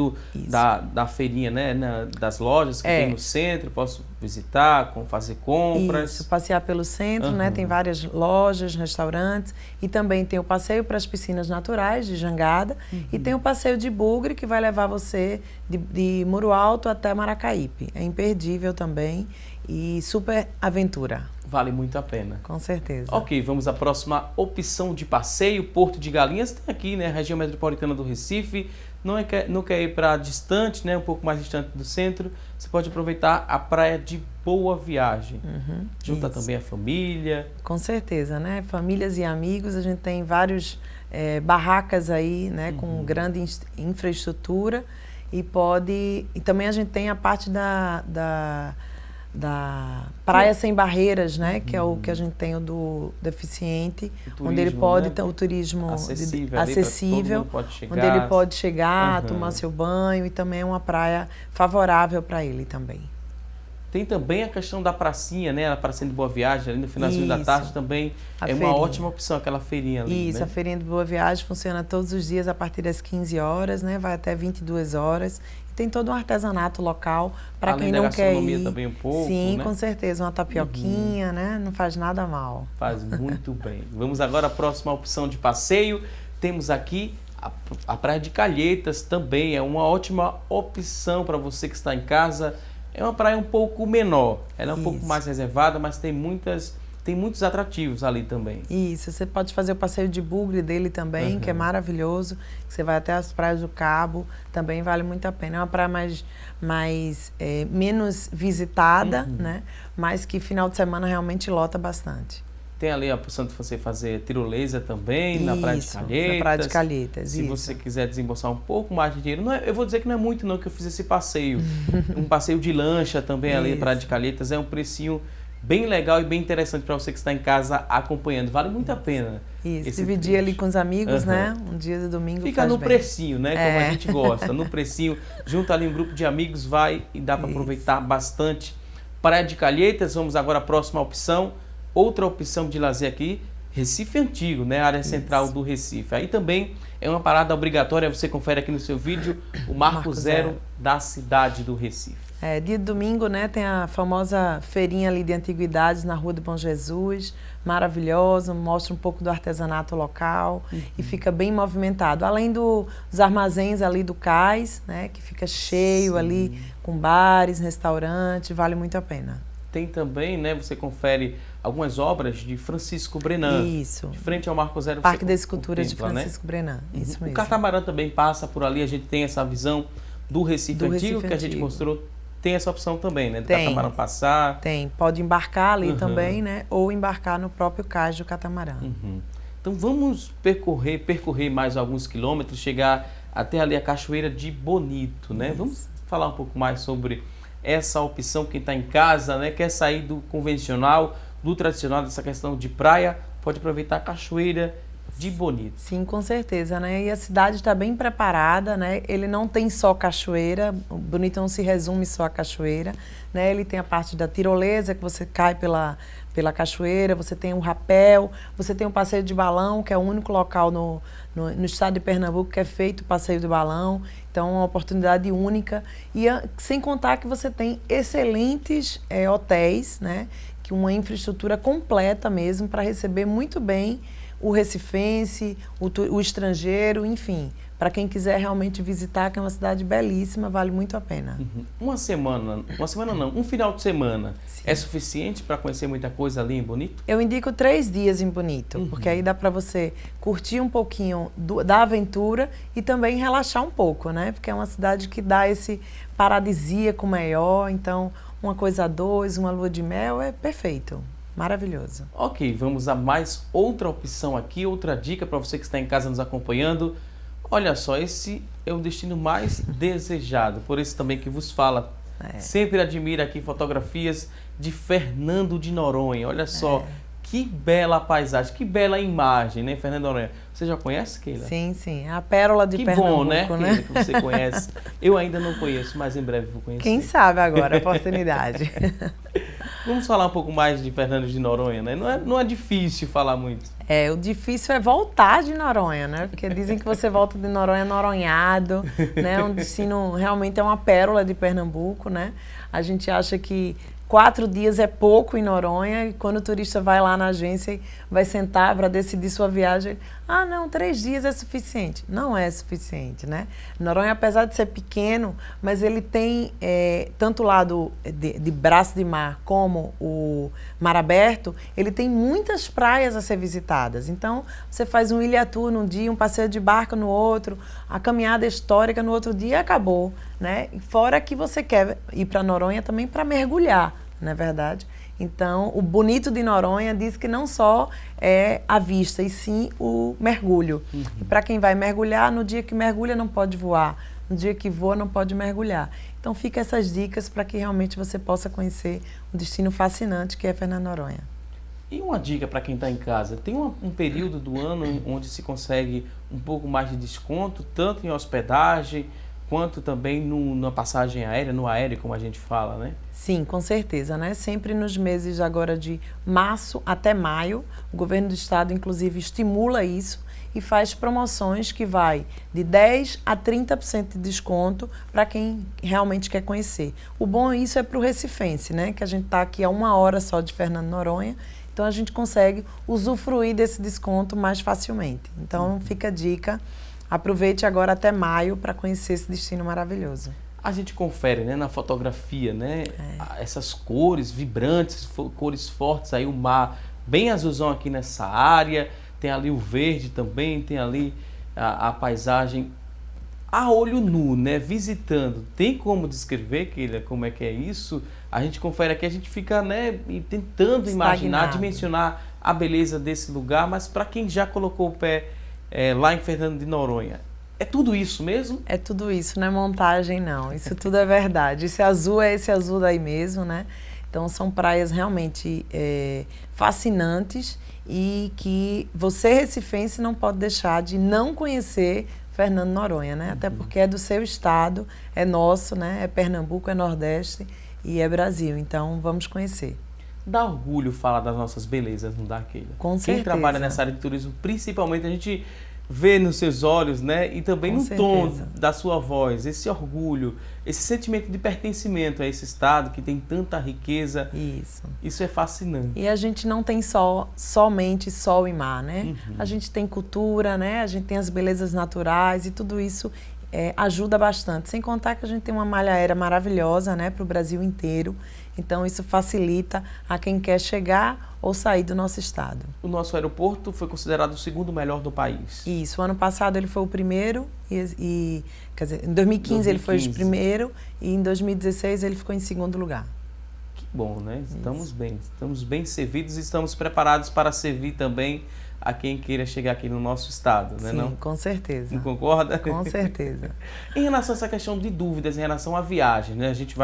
da feirinha, né, das lojas que tem no centro, posso visitar, fazer compras? Isso, passear pelo centro, né? Tem várias lojas, restaurantes, e também tem o passeio para as piscinas naturais de Jangada, e tem o passeio de bugre, que vai levar você de Muro Alto até Maracaípe. É imperdível também e super aventura. Vale muito a pena. Com certeza. Ok, vamos à próxima opção de passeio. Porto de Galinhas tem aqui, né? Região metropolitana do Recife. Não quer ir para distante, né? Um pouco mais distante do centro. Você pode aproveitar a praia de Boa Viagem. Junta também a família. Com certeza, né? Famílias e amigos. A gente tem vários barracas aí, né? Com grande infraestrutura. E também a gente tem a parte da Praia Sem Barreiras, né? Que é o que a gente tem do deficiente, onde ele pode ter o turismo acessível, onde ele pode chegar, tomar seu banho, e também é uma praia favorável para ele também. Tem também a questão da pracinha, né? A pracinha de Boa Viagem, ali no finalzinho da tarde também uma ótima opção, aquela feirinha ali. Isso, né? A feirinha de Boa Viagem funciona todos os dias a partir das 15 horas, né? Vai até 22 horas. E tem todo um artesanato local para quem não quer ir. Também um pouco, sim, né? Com certeza, uma tapioquinha, né? Não faz nada mal. Faz muito bem. Vamos agora à próxima opção de passeio. Temos aqui a Praia de Calheitas também, é uma ótima opção para você que está em casa. É uma praia um pouco menor, ela é um pouco mais reservada, mas tem muitos atrativos ali também. Isso, você pode fazer o passeio de bugre dele também, que é maravilhoso. Você vai até as praias do Cabo, também vale muito a pena. É uma praia menos visitada, né? Mas que final de semana realmente lota bastante. Tem ali a opção de você fazer tirolesa também, na Praia de Calheitas. Na Praia de Calheitas, Se você quiser desembolsar um pouco mais de dinheiro. Eu vou dizer que não é muito não que eu fiz esse passeio. Um passeio de lancha também ali na Praia de Calheitas. É um precinho bem legal e bem interessante para você que está em casa acompanhando. Vale muito a pena. Isso, dividir ali com os amigos, né? Um dia de domingo fica no precinho, né? Como a gente gosta. No precinho, junta ali um grupo de amigos, vai e dá para aproveitar bastante. Praia de Calheitas, vamos agora à próxima opção. Outra opção de lazer aqui, Recife Antigo, né? A área central do Recife. Aí também é uma parada obrigatória, você confere aqui no seu vídeo, o Marco Zero da cidade do Recife. Dia de domingo, né, tem a famosa feirinha ali de antiguidades na Rua do Bom Jesus, maravilhosa, mostra um pouco do artesanato local e fica bem movimentado. Além dos armazéns ali do cais, né, que fica cheio ali com bares, restaurantes, vale muito a pena. Tem também, né, você confere algumas obras de Francisco Brenan. Isso. De frente ao Marco Zero. Parque das Esculturas de Francisco Brenan, isso mesmo. O catamarã também passa por ali, a gente tem essa visão do Recife Antigo, que a gente mostrou. Tem essa opção também, né? Do catamarã passar. Tem, pode embarcar ali também, né? Ou embarcar no próprio cais do catamarã. Então vamos percorrer mais alguns quilômetros, chegar até ali a Cachoeira de Bonito, né? Vamos falar um pouco mais sobre essa opção, quem está em casa, né? Quer sair do convencional, do tradicional, dessa questão de praia, pode aproveitar a Cachoeira de Bonito. Sim, com certeza, né? E a cidade está bem preparada, né? Ele não tem só cachoeira, o Bonito não se resume só a cachoeira, né? Ele tem a parte da tirolesa, que você cai pela cachoeira, você tem um rapel, você tem um passeio de balão, que é o único local no estado de Pernambuco que é feito o passeio de balão, então é uma oportunidade única. E sem contar que você tem excelentes hotéis, né? Que uma infraestrutura completa mesmo para receber muito bem o recifense, o estrangeiro, enfim, para quem quiser realmente visitar, que é uma cidade belíssima, vale muito a pena. Uma semana não, um final de semana é suficiente para conhecer muita coisa ali em Bonito? Eu indico 3 dias em Bonito, porque aí dá para você curtir um pouquinho da aventura e também relaxar um pouco, né? Porque é uma cidade que dá esse paradisíaco maior, então uma coisa a 2, uma lua de mel é perfeito, maravilhoso. Ok, vamos a mais outra opção aqui, outra dica para você que está em casa nos acompanhando. Olha só, esse é o destino mais desejado, por isso também que vos fala. Sempre admira aqui fotografias de Fernando de Noronha. Olha só, que bela paisagem, que bela imagem, né, Fernando de Noronha? Você já conhece, Keila? Sim, sim, é a pérola de Pernambuco, né? Keila, que você conhece. Eu ainda não conheço, mas em breve vou conhecer. Quem sabe agora, a oportunidade. Vamos falar um pouco mais de Fernando de Noronha, né? Não é difícil falar muito. O difícil é voltar de Noronha, né? Porque dizem que você volta de Noronha noronhado, né? Um destino realmente é uma pérola de Pernambuco, né? A gente acha que 4 dias é pouco em Noronha e quando o turista vai lá na agência e vai sentar para decidir sua viagem, não, 3 dias é suficiente. Não é suficiente, né? Noronha, apesar de ser pequeno, mas ele tem tanto o lado de braço de mar como o mar aberto, ele tem muitas praias a ser visitadas. Então, você faz um ilha tour num dia, um passeio de barco no outro, a caminhada histórica no outro dia e acabou, né? Fora que você quer ir para Noronha também para mergulhar, não é verdade? Então, o bonito de Noronha diz que não só é a vista, e sim o mergulho. E para quem vai mergulhar, no dia que mergulha não pode voar, no dia que voa não pode mergulhar. Então, fica essas dicas para que realmente você possa conhecer um destino fascinante que é Fernando de Noronha. E uma dica para quem está em casa, tem um período do ano onde se consegue um pouco mais de desconto, tanto em hospedagem, quanto também na passagem aérea, no aéreo, como a gente fala, né? Sim, com certeza, né? Sempre nos meses agora de março até maio, o governo do estado, inclusive, estimula isso e faz promoções que vai de 10% a 30% de desconto para quem realmente quer conhecer. O bom isso é para o recifense, né? Que a gente está aqui a 1 hora só de Fernando de Noronha, então a gente consegue usufruir desse desconto mais facilmente. Então fica a dica, aproveite agora até maio para conhecer esse destino maravilhoso. A gente confere, né, na fotografia, né, essas cores vibrantes, cores fortes, aí o mar bem azulzão aqui nessa área, tem ali o verde também, tem ali a paisagem a olho nu, né, visitando. Tem como descrever, Keila, como é que é isso? A gente confere aqui, a gente fica, né, tentando imaginar, dimensionar a beleza desse lugar, mas para quem já colocou o pé lá em Fernando de Noronha, é tudo isso mesmo? É tudo isso, não é montagem não, isso tudo é verdade. Esse azul é esse azul daí mesmo, né? Então são praias realmente fascinantes e que você, recifense, não pode deixar de não conhecer Fernando de Noronha, né? Até porque é do seu estado, é nosso, né? É Pernambuco, é Nordeste e é Brasil, então vamos conhecer. Dá orgulho falar das nossas belezas, não dá, Keila? Com certeza. Quem trabalha nessa área de turismo, principalmente, a gente vê nos seus olhos, né? E também no tom da sua voz, esse orgulho, esse sentimento de pertencimento a esse estado que tem tanta riqueza. Isso é fascinante. E a gente não tem somente sol e mar, né? A gente tem cultura, né? A gente tem as belezas naturais e tudo isso ajuda bastante. Sem contar que a gente tem uma malha aérea maravilhosa, né? Para o Brasil inteiro. Então isso facilita a quem quer chegar ou sair do nosso estado. O nosso aeroporto foi considerado o 2º melhor do país. Isso, o ano passado ele foi o primeiro, quer dizer, em 2015 ele foi o primeiro e em 2016 ele ficou em 2º lugar. Que bom, né? Estamos bem servidos e estamos preparados para servir também a quem queira chegar aqui no nosso estado, né? Sim, com certeza. Não concorda? Com certeza. Em relação a essa questão de dúvidas, em relação à viagem, né? A gente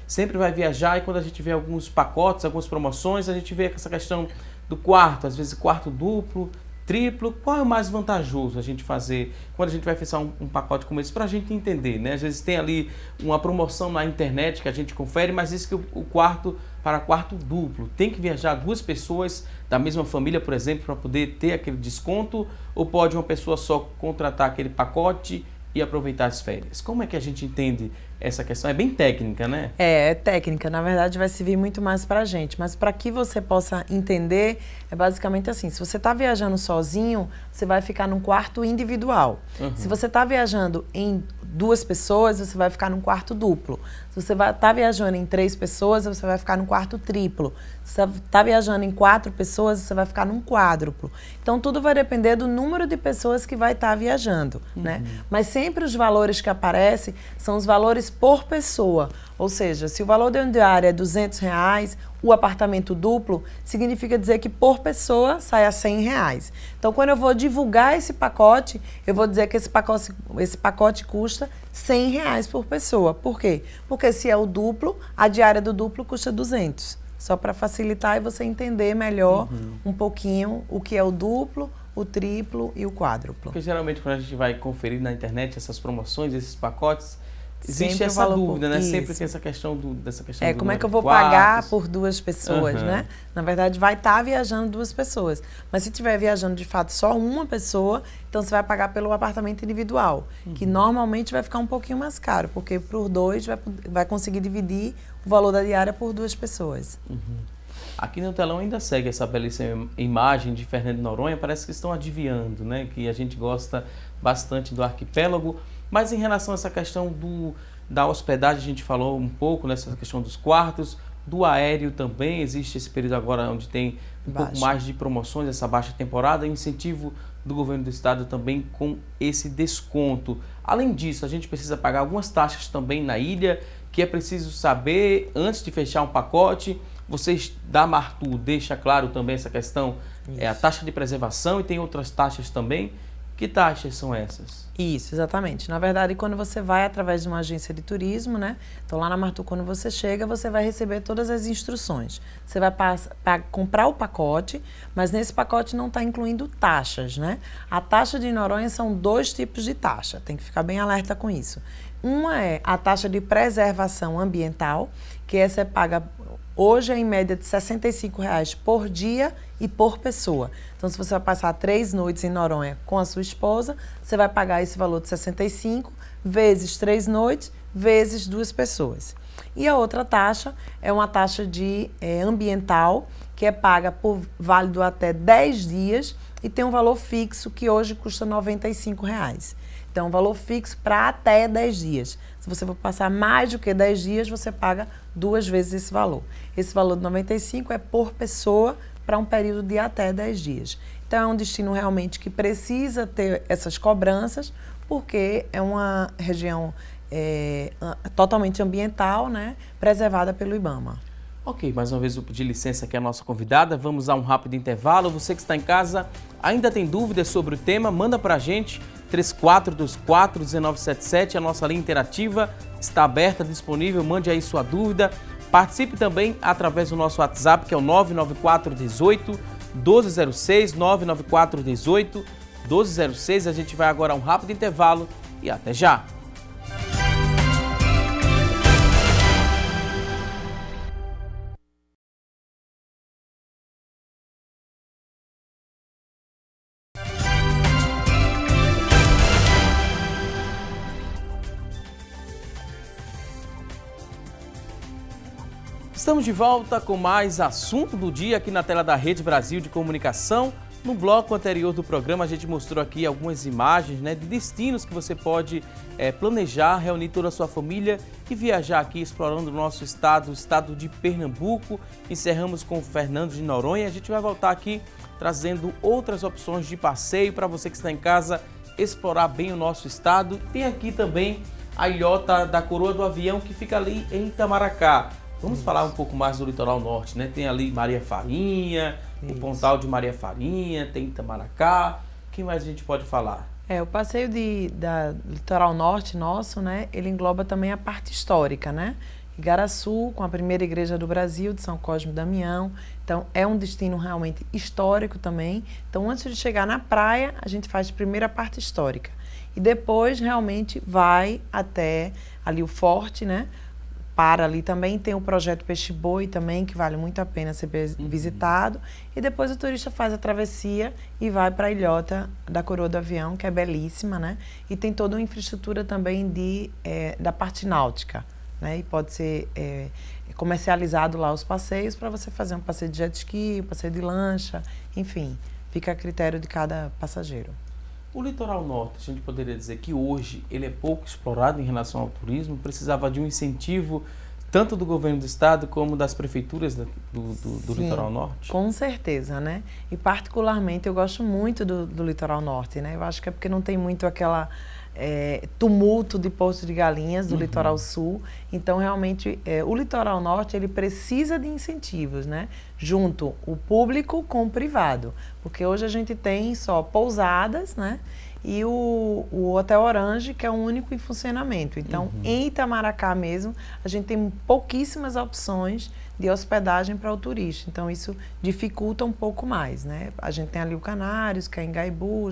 sempre vai viajar e quando a gente vê alguns pacotes, algumas promoções, a gente vê essa questão do quarto, às vezes quarto duplo, triplo. Qual é o mais vantajoso a gente fazer quando a gente vai fechar um pacote como esse? Para a gente entender, né? Às vezes tem ali uma promoção na internet que a gente confere, mas diz que o quarto para quarto duplo tem que viajar 2 pessoas da mesma família, por exemplo, para poder ter aquele desconto? Ou pode uma pessoa só contratar aquele pacote e aproveitar as férias? Como é que a gente entende essa questão? É bem técnica, né? É técnica. Na verdade, vai servir muito mais para a gente. Mas para que você possa entender, é basicamente assim. Se você está viajando sozinho, você vai ficar num quarto individual. Se você está viajando em 2 pessoas, você vai ficar num quarto duplo. Se você está viajando em 3 pessoas, você vai ficar num quarto triplo. Se você está viajando em 4 pessoas, você vai ficar num quádruplo. Então, tudo vai depender do número de pessoas que vai estar viajando, né? Mas sempre os valores que aparecem são os valores por pessoa. Ou seja, se o valor da diária é R$200, o apartamento duplo, significa dizer que por pessoa sai a R$100. Então, quando eu vou divulgar esse pacote, eu vou dizer que esse pacote custa R$100 por pessoa. Por quê? Porque se é o duplo, a diária do duplo custa 200. Só para facilitar e você entender melhor um pouquinho o que é o duplo, o triplo e o quádruplo. Porque geralmente quando a gente vai conferir na internet essas promoções, esses pacotes, existe Sempre essa dúvida, né? Sempre tem essa questão dessa questão do como é que eu número vou de pagar quartos. por 2 pessoas, né? Na verdade, vai estar viajando 2 pessoas. Mas se estiver viajando, de fato, só uma pessoa, então você vai pagar pelo apartamento individual, que normalmente vai ficar um pouquinho mais caro, porque por 2 vai conseguir dividir o valor da diária por 2 pessoas. Aqui no telão ainda segue essa belíssima imagem de Fernando de Noronha, parece que estão adivinhando, né? Que a gente gosta bastante do arquipélago. Mas em relação a essa questão da hospedagem, a gente falou um pouco nessa questão dos quartos, do aéreo também, existe esse período agora onde tem pouco mais de promoções, essa baixa temporada, incentivo do governo do estado também com esse desconto. Além disso, a gente precisa pagar algumas taxas também na ilha, que é preciso saber antes de fechar um pacote. Vocês da Martur deixa claro também essa questão, a taxa de preservação e tem outras taxas também. Que taxas são essas? Isso, exatamente. Na verdade, quando você vai através de uma agência de turismo, né? Então, lá na Martur, quando você chega, você vai receber todas as instruções. Você vai comprar o pacote, mas nesse pacote não está incluindo taxas, né? A taxa de Noronha são 2 tipos de taxa, tem que ficar bem alerta com isso. Uma é a taxa de preservação ambiental, que essa é paga hoje em média de R$65 por dia e por pessoa. Então, se você vai passar 3 noites em Noronha com a sua esposa, você vai pagar esse valor de 65 vezes 3 noites, vezes 2 pessoas. E a outra taxa é uma taxa de ambiental, que é paga por válido até 10 dias e tem um valor fixo que hoje custa R$95. Então, um valor fixo para até 10 dias. Se você for passar mais do que 10 dias, você paga 2 vezes esse valor. Esse valor de 95 é por pessoa para um período de até 10 dias. Então, é um destino realmente que precisa ter essas cobranças, porque é uma região totalmente ambiental, né, preservada pelo IBAMA. Ok, mais uma vez eu pedi licença aqui à nossa convidada, vamos a um rápido intervalo. Você que está em casa, ainda tem dúvidas sobre o tema, manda para a gente, 3424-1977, a nossa linha interativa está aberta, disponível, mande aí sua dúvida. Participe também através do nosso WhatsApp, que é o 99418-1206, 99418-1206. A gente vai agora a um rápido intervalo e até já! Estamos de volta com mais assunto do dia aqui na tela da Rede Brasil de Comunicação. No bloco anterior do programa, a gente mostrou aqui algumas imagens, né, de destinos que você pode planejar, reunir toda a sua família e viajar aqui explorando o nosso estado, o estado de Pernambuco. Encerramos com o Fernando de Noronha. A gente vai voltar aqui trazendo outras opções de passeio para você que está em casa explorar bem o nosso estado. Tem aqui também a ilhota da Coroa do Avião, que fica ali em Itamaracá. Vamos falar um pouco mais do litoral norte, né? Tem ali Maria Farinha, o Pontal de Maria Farinha, tem Itamaracá. O que mais a gente pode falar? O passeio da litoral norte nosso, né? Ele engloba também a parte histórica, né? Igaraçu, com a primeira igreja do Brasil, de São Cosme e Damião. Então, é um destino realmente histórico também. Então, antes de chegar na praia, a gente faz primeiro a parte histórica. E depois, realmente, vai até ali o forte, né? para ali também. Tem o projeto Peixe Boi também, que vale muito a pena ser visitado. E depois o turista faz a travessia e vai para a ilhota da Coroa do Avião, que é belíssima, né? E tem toda uma infraestrutura também da parte náutica, né? E pode ser comercializado lá os passeios para você fazer um passeio de jet ski, um passeio de lancha, enfim, fica a critério de cada passageiro. O litoral norte, a gente poderia dizer que hoje ele é pouco explorado em relação ao turismo, precisava de um incentivo tanto do governo do estado como das prefeituras do litoral norte? Com certeza, né? E particularmente eu gosto muito do litoral norte, né? Eu acho que é porque não tem muito aquela tumulto de Porto de Galinhas do litoral sul. Então realmente o litoral norte ele precisa de incentivos, né? Junto o público com o privado, porque hoje a gente tem só pousadas, né? E o Hotel Orange, que é o único em funcionamento. Então, em Itamaracá mesmo, a gente tem pouquíssimas opções de hospedagem para o turista. Então, isso dificulta um pouco mais, né? A gente tem ali o Canários, que é em Gaibu,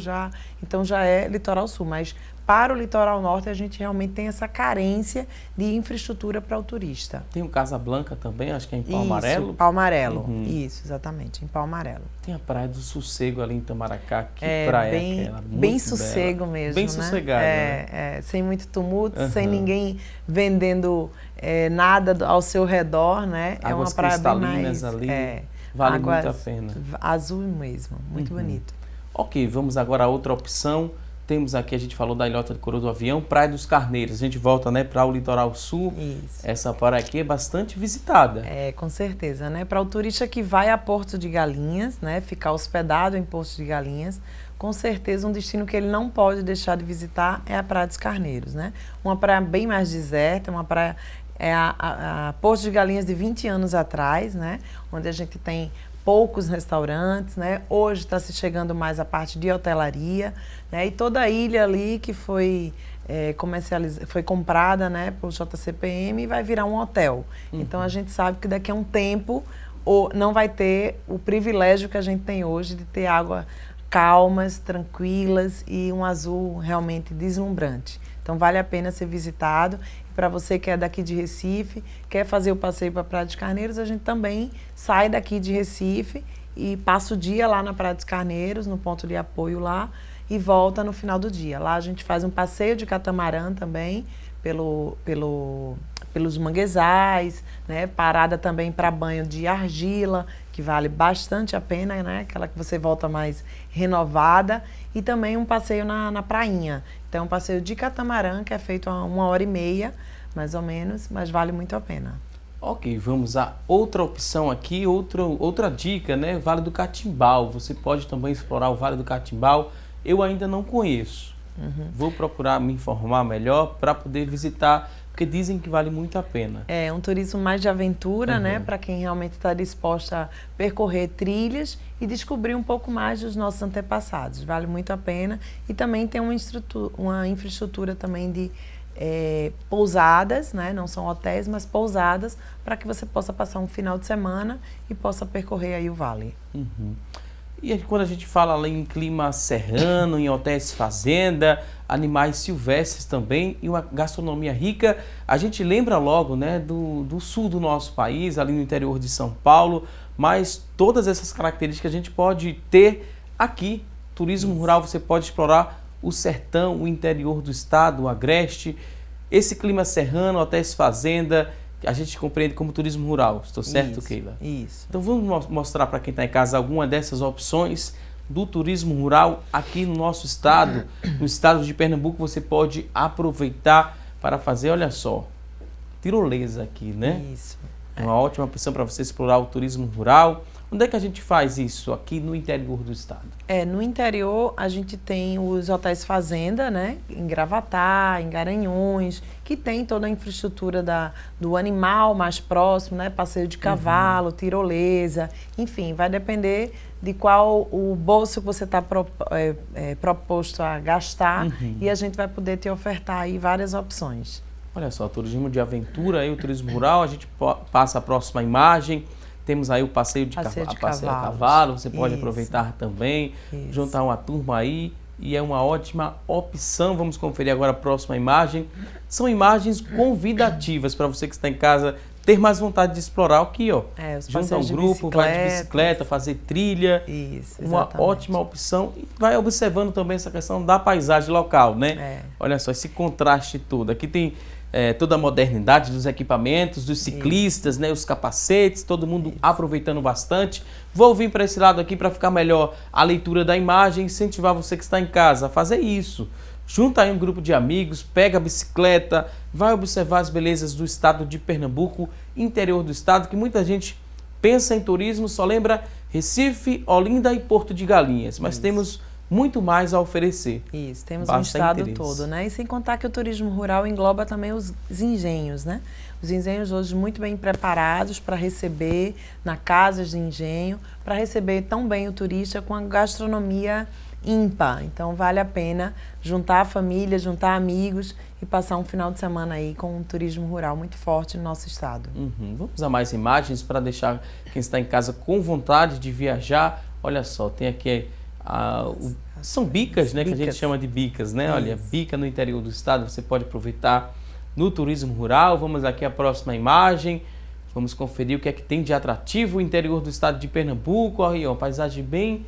então já é litoral sul. Mas para o litoral norte, a gente realmente tem essa carência de infraestrutura para o turista. Tem o Casablanca também, acho que é em Palmarelo? Isso, Palmarelo. Isso, exatamente, em Palmarelo. Tem a Praia do Sossego ali em Itamaracá. Que praia é aquela? Bem sossego mesmo, bem né? sossegado, né? Sem muito tumulto, sem ninguém vendendo nada ao seu redor, né? Águas é uma praia bem mais... ali, vale muito a pena. Azul mesmo, muito bonito. Ok, vamos agora a outra opção. Temos aqui, a gente falou da Ilhota de Coroa do Avião, Praia dos Carneiros. A gente volta, né, para o litoral sul. Isso. Essa praia aqui é bastante visitada. Com certeza, né? Para o turista que vai a Porto de Galinhas, né, ficar hospedado em Porto de Galinhas, com certeza um destino que ele não pode deixar de visitar é a Praia dos Carneiros, né? Uma praia bem mais deserta, uma praia a Porto de Galinhas de 20 anos atrás, né? Onde a gente tem poucos restaurantes, né? Hoje está se chegando mais a parte de hotelaria, né? E toda a ilha ali que foi foi comprada, né, pelo JCPM e vai virar um hotel. Então a gente sabe que daqui a um tempo não vai ter o privilégio que a gente tem hoje de ter água calmas, tranquilas e um azul realmente deslumbrante. Então vale a pena ser visitado. E para você que é daqui de Recife, quer fazer o passeio para a Praia dos Carneiros, a gente também sai daqui de Recife e passa o dia lá na Praia dos Carneiros, no ponto de apoio lá, e volta no final do dia. Lá a gente faz um passeio de catamarã também, pelos manguezais, né? Parada também para banho de argila, que vale bastante a pena, né? Aquela que você volta mais renovada, e também um passeio na prainha. Então, um passeio de catamarã, que é feito a 1h30, mais ou menos, mas vale muito a pena. Ok, vamos a outra opção aqui, outra dica, né? Vale do Catimbau. Você pode também explorar o Vale do Catimbau. Eu ainda não conheço. Vou procurar me informar melhor para poder visitar, porque dizem que vale muito a pena. É um turismo mais de aventura, né? Para quem realmente está disposto a percorrer trilhas e descobrir um pouco mais dos nossos antepassados. Vale muito a pena. E também tem uma infraestrutura também de pousadas, né? Não são hotéis, mas pousadas, para que você possa passar um final de semana e possa percorrer aí o vale. E quando a gente fala ali em clima serrano, em hotéis fazenda, animais silvestres também e uma gastronomia rica, a gente lembra logo, né, do sul do nosso país, ali no interior de São Paulo, mas todas essas características a gente pode ter aqui. Turismo rural, você pode explorar o sertão, o interior do estado, o agreste, esse clima serrano, hotéis fazenda, a gente compreende como turismo rural. Estou certo, Keila? Isso. Então vamos mostrar para quem está em casa alguma dessas opções do turismo rural aqui no nosso estado. No estado de Pernambuco você pode aproveitar para fazer, olha só, tirolesa aqui, né? Isso. É uma ótima opção para você explorar o turismo rural. Onde é que a gente faz isso? Aqui no interior do estado? No interior a gente tem os hotéis fazenda, né? Em Gravatá, em Garanhuns, que tem toda a infraestrutura do animal mais próximo, né? Passeio de cavalo, tirolesa, enfim, vai depender de qual o bolso que você está proposto a gastar e a gente vai poder te ofertar aí várias opções. Olha só, turismo de aventura, aí o turismo rural, a gente passa a próxima imagem. Temos aí o passeio a cavalo, você pode aproveitar também, juntar uma turma aí e é uma ótima opção. Vamos conferir agora a próxima imagem. São imagens convidativas para você que está em casa ter mais vontade de explorar aqui, ó. Junta um grupo, vai de bicicleta, fazer trilha. Isso, uma ótima opção. E vai observando também essa questão da paisagem local, né? Olha só, esse contraste todo. Aqui tem toda a modernidade dos equipamentos, dos ciclistas, né? Os capacetes, todo mundo aproveitando bastante. Vou vir para esse lado aqui para ficar melhor a leitura da imagem, incentivar você que está em casa a fazer isso. Junta aí um grupo de amigos, pega a bicicleta, vai observar as belezas do estado de Pernambuco, interior do estado, que muita gente pensa em turismo, só lembra Recife, Olinda e Porto de Galinhas, mas temos muito mais a oferecer. Isso, temos um estado todo, né? E sem contar que o turismo rural engloba também os engenhos, né? Os engenhos hoje muito bem preparados para receber na casas de engenho, para receber tão bem o turista com a gastronomia ímpar. Então vale a pena juntar a família, juntar amigos e passar um final de semana aí com um turismo rural muito forte no nosso estado. Vamos a mais imagens para deixar quem está em casa com vontade de viajar. Olha só, tem aqui são bicas, né? Que a gente chama de bicas, né? Olha, bica no interior do estado, você pode aproveitar no turismo rural. Vamos aqui à próxima imagem. Vamos conferir o que é que tem de atrativo o interior do estado de Pernambuco. Olha aí, uma paisagem bem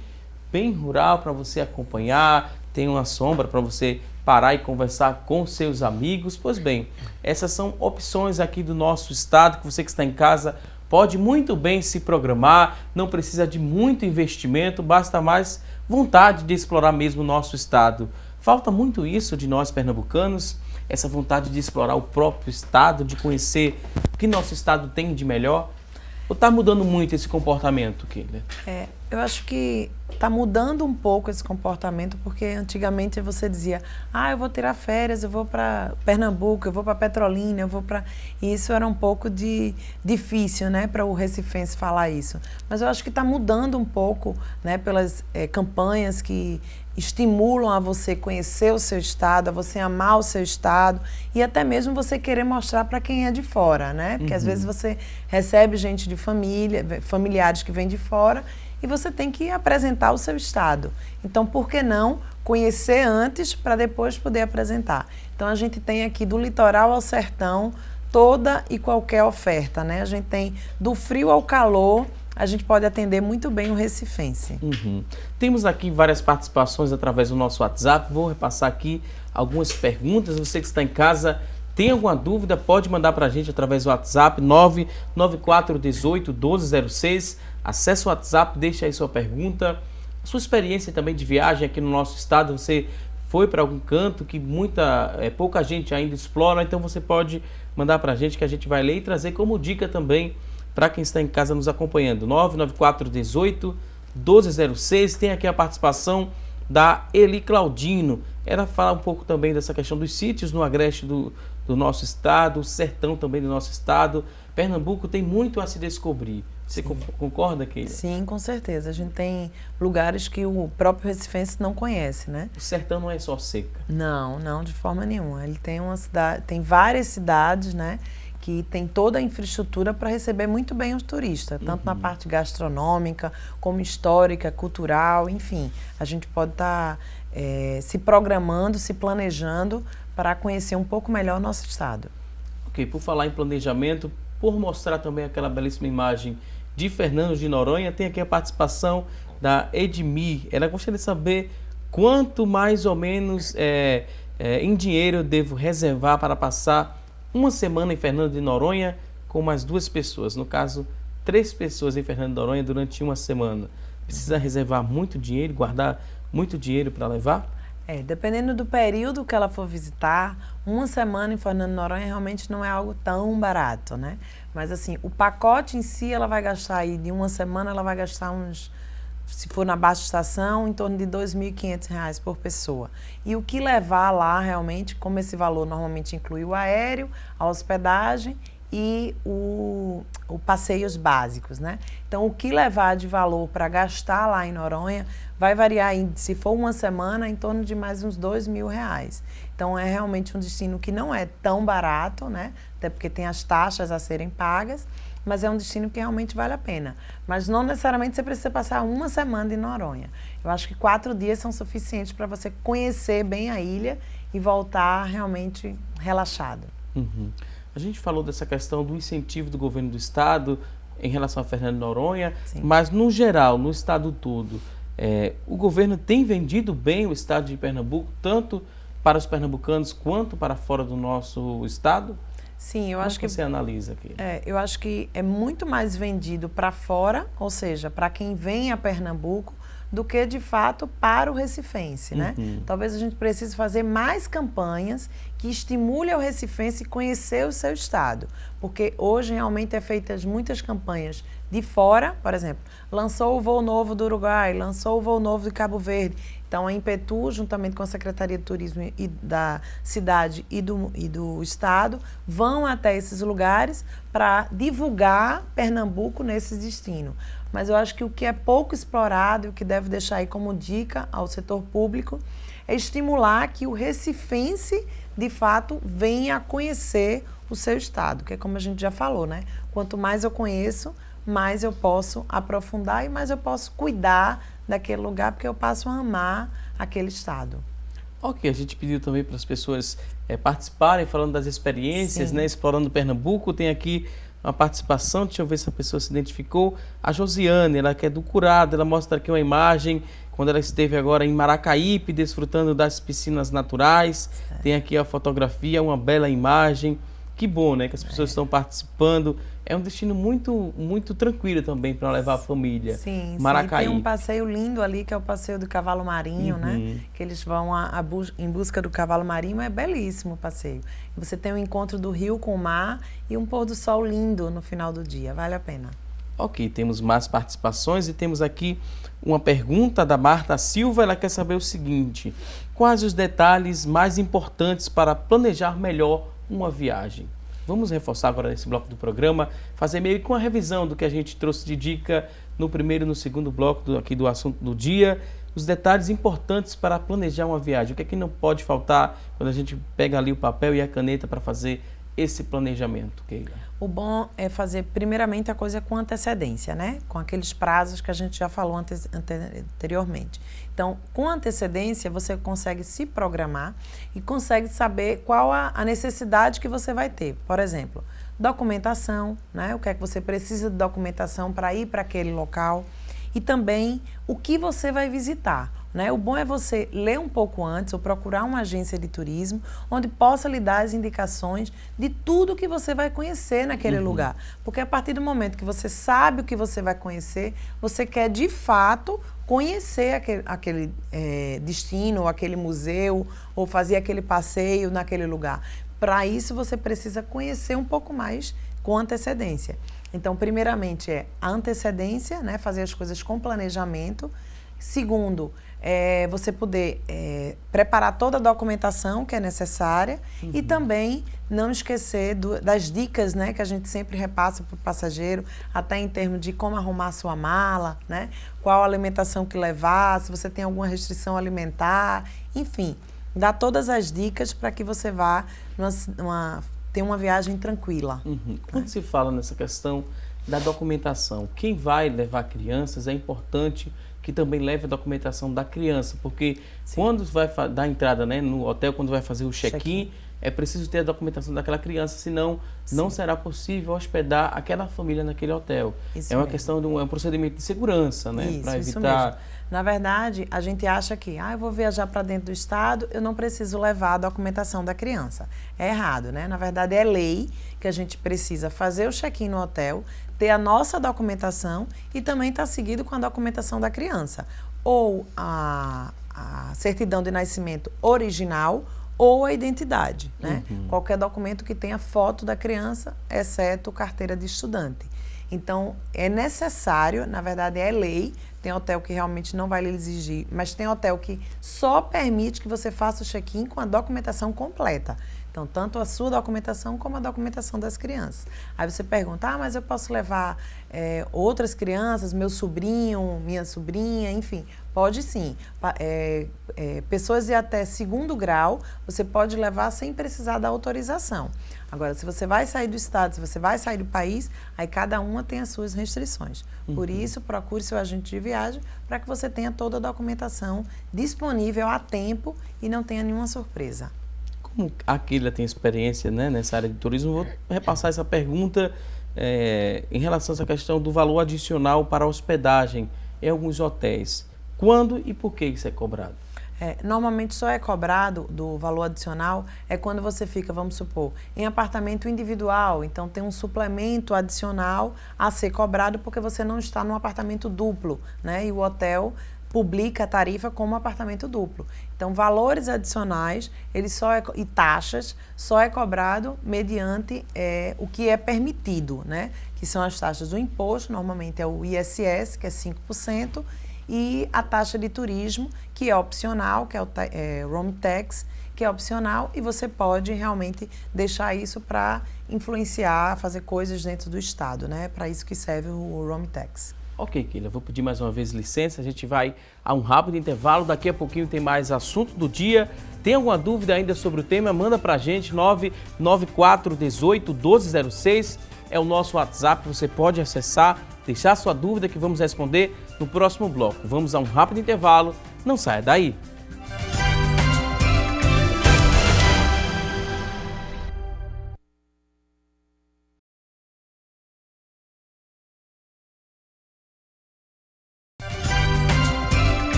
rural para você acompanhar, tem uma sombra para você parar e conversar com seus amigos. Pois bem, essas são opções aqui do nosso estado que você que está em casa pode muito bem se programar, não precisa de muito investimento, basta mais vontade de explorar mesmo o nosso estado. Falta muito isso de nós pernambucanos, essa vontade de explorar o próprio estado, de conhecer o que nosso estado tem de melhor. Ou está mudando muito esse comportamento, Keila? Eu acho que está mudando um pouco esse comportamento, porque antigamente você dizia, eu vou tirar férias, eu vou para Pernambuco, eu vou para Petrolina, eu vou para... E isso era um pouco difícil, né, para o recifense falar isso. Mas eu acho que está mudando um pouco, né, pelas campanhas que estimulam a você conhecer o seu estado, a você amar o seu estado e até mesmo você querer mostrar para quem é de fora, né? Porque às vezes você recebe gente de familiares que vêm de fora e você tem que apresentar o seu estado. Então, por que não conhecer antes para depois poder apresentar? Então, a gente tem aqui do litoral ao sertão toda e qualquer oferta, né? A gente tem do frio ao calor, a gente pode atender muito bem o recifense. Temos aqui várias participações através do nosso WhatsApp. Vou repassar aqui algumas perguntas. Você que está em casa, tem alguma dúvida, pode mandar para a gente através do WhatsApp 994181206. Acesse o WhatsApp, deixa aí sua pergunta. Sua experiência também de viagem aqui no nosso estado. Você foi para algum canto que pouca gente ainda explora, então você pode mandar para a gente que a gente vai ler e trazer como dica também para quem está em casa nos acompanhando. 994181206. Tem aqui a participação da Eli Claudino. Ela fala um pouco também dessa questão dos sítios no agreste do nosso estado, o sertão também do nosso estado. Pernambuco tem muito a se descobrir. Você concorda, Keila? Sim, com certeza. A gente tem lugares que o próprio recifense não conhece, né? O sertão não é só seca. Não, de forma nenhuma. Ele tem tem várias cidades, né? Que tem toda a infraestrutura para receber muito bem os turistas, tanto na parte gastronômica, como histórica, cultural, enfim. A gente pode estar se programando, se planejando para conhecer um pouco melhor o nosso estado. Ok, por falar em planejamento, por mostrar também aquela belíssima imagem de Fernando de Noronha, tem aqui a participação da Edmir. Ela gostaria de saber quanto mais ou menos em dinheiro eu devo reservar para passar uma semana em Fernando de Noronha com mais 2 pessoas, no caso 3 pessoas em Fernando de Noronha durante uma semana. Precisa reservar muito dinheiro, guardar muito dinheiro para levar? Dependendo do período que ela for visitar, uma semana em Fernando de Noronha realmente não é algo tão barato, né? Mas assim, o pacote em si ela vai gastar aí, de uma semana ela vai gastar se for na baixa estação, em torno de R$ 2.500 por pessoa. E o que levar lá realmente, como esse valor normalmente inclui o aéreo, a hospedagem e o passeios básicos, né? Então, o que levar de valor para gastar lá em Noronha vai variar, se for uma semana, em torno de mais uns R$ 2.000. Então, é realmente um destino que não é tão barato, né? Até porque tem as taxas a serem pagas, mas é um destino que realmente vale a pena. Mas não necessariamente você precisa passar uma semana em Noronha. Eu acho que 4 dias são suficientes para você conhecer bem a ilha e voltar realmente relaxado. A gente falou dessa questão do incentivo do governo do estado em relação a Fernando de Noronha, Sim. mas no geral, no estado todo, o governo tem vendido bem o estado de Pernambuco, tanto para os pernambucanos quanto para fora do nosso estado? Sim, eu Como acho que você analisa aqui? eu acho que é muito mais vendido para fora, ou seja, para quem vem a Pernambuco, do que de fato para o recifense, né? Talvez a gente precise fazer mais campanhas que estimulem o recifense a conhecer o seu estado, porque hoje realmente é feitas muitas campanhas de fora, por exemplo, lançou o voo novo do Uruguai, lançou o voo novo de Cabo Verde. Então a Impetu, juntamente com a Secretaria de Turismo e da cidade e do estado, vão até esses lugares para divulgar Pernambuco nesse destino. Mas eu acho que o que é pouco explorado e o que deve deixar aí como dica ao setor público é estimular que o recifense, de fato, venha a conhecer o seu estado, que é como a gente já falou, né? Quanto mais eu conheço, mais eu posso aprofundar e mais eu posso cuidar daquele lugar, porque eu passo a amar aquele estado. Ok, a gente pediu também para as pessoas participarem, falando das experiências, né, explorando Pernambuco. Tem aqui uma participação, deixa eu ver se a pessoa se identificou. A Josiane, ela que é do Curado, ela mostra aqui uma imagem quando ela esteve agora em Maracaípe, desfrutando das piscinas naturais. Tem aqui a fotografia, uma bela imagem. Que bom, né, que as pessoas estão participando. É um destino muito, muito tranquilo também para levar a família. Sim, Maracaípe. Tem um passeio lindo ali, que é o passeio do cavalo marinho, né? Que eles vão em busca do cavalo marinho, é belíssimo o passeio. Você tem um encontro do rio com o mar e um pôr do sol lindo no final do dia, vale a pena. Ok, temos mais participações e temos aqui uma pergunta da Marta Silva. Ela quer saber o seguinte: quais os detalhes mais importantes para planejar melhor uma viagem? Vamos reforçar agora nesse bloco do programa, fazer meio que uma revisão do que a gente trouxe de dica no primeiro e no segundo bloco aqui do assunto do dia, os detalhes importantes para planejar uma viagem. O que é que não pode faltar quando a gente pega ali o papel e a caneta para fazer esse planejamento, Keila? O bom é fazer primeiramente a coisa com antecedência, né? Com aqueles prazos que a gente já falou anteriormente. Então, com antecedência, você consegue se programar e consegue saber qual a necessidade que você vai ter. Por exemplo, documentação, né? O que é que você precisa de documentação para ir para aquele local. E também o que você vai visitar, né? O bom é você ler um pouco antes ou procurar uma agência de turismo onde possa lhe dar as indicações de tudo que você vai conhecer naquele lugar. Porque a partir do momento que você sabe o que você vai conhecer, você quer de fato conhecer aquele destino, ou aquele museu, ou fazer aquele passeio naquele lugar. Para isso você precisa conhecer um pouco mais com antecedência. Então, primeiramente é a antecedência, né? Fazer as coisas com planejamento. Segundo, você poder preparar toda a documentação que é necessária e também não esquecer das dicas, né, que a gente sempre repassa para o passageiro, até em termos de como arrumar a sua mala, né? Qual alimentação que levar, se você tem alguma restrição alimentar, enfim, dá todas as dicas para que você vá ter uma viagem tranquila. Quando se fala nessa questão da documentação, quem vai levar crianças é importante que também leve a documentação da criança, porque quando vai dar entrada, né, no hotel, quando vai fazer o check-in, é preciso ter a documentação daquela criança, senão não será possível hospedar aquela família naquele hotel. Isso é uma mesmo. questão de um procedimento de segurança, né, para Isso evitar... mesmo. Na verdade, a gente acha que eu vou viajar para dentro do estado, eu não preciso levar a documentação da criança. É errado, né? Na verdade, é lei que a gente precisa fazer o check-in no hotel, ter a nossa documentação e também estar seguido com a documentação da criança. Ou a certidão de nascimento original ou a identidade, né? Qualquer documento que tenha foto da criança, exceto carteira de estudante. Então, é necessário, na verdade é lei, tem hotel que realmente não vai lhe exigir, mas tem hotel que só permite que você faça o check-in com a documentação completa. Então, tanto a sua documentação como a documentação das crianças. Aí você pergunta, mas eu posso levar outras crianças, meu sobrinho, minha sobrinha, enfim. Pode sim. Pessoas de até 2º grau, você pode levar sem precisar da autorização. Agora, se você vai sair do estado, se você vai sair do país, aí cada uma tem as suas restrições. Por isso, procure seu agente de viagem para que você tenha toda a documentação disponível a tempo e não tenha nenhuma surpresa. Como a Keila tem experiência, né, nessa área de turismo, vou repassar essa pergunta em relação a essa questão do valor adicional para a hospedagem em alguns hotéis. Quando e por que isso é cobrado? Normalmente só é cobrado do valor adicional quando você fica, vamos supor, em apartamento individual. Então tem um suplemento adicional a ser cobrado porque você não está num apartamento duplo, né? E o hotel publica a tarifa como apartamento duplo. Então valores adicionais e taxas só é cobrado mediante o que é permitido, né? Que são as taxas do imposto, normalmente é o ISS, que é 5%, e a taxa de turismo, que é opcional, que é o Roam Tax, que é opcional, e você pode realmente deixar isso para influenciar, fazer coisas dentro do estado, né? Para isso que serve o Roam Tax. Ok, Keila, vou pedir mais uma vez licença, a gente vai a um rápido intervalo, daqui a pouquinho tem mais assunto do dia. Tem alguma dúvida ainda sobre o tema? Manda pra gente, 994 18 1206, é o nosso WhatsApp, você pode acessar, deixar sua dúvida que vamos responder no próximo bloco. Vamos a um rápido intervalo, não saia daí.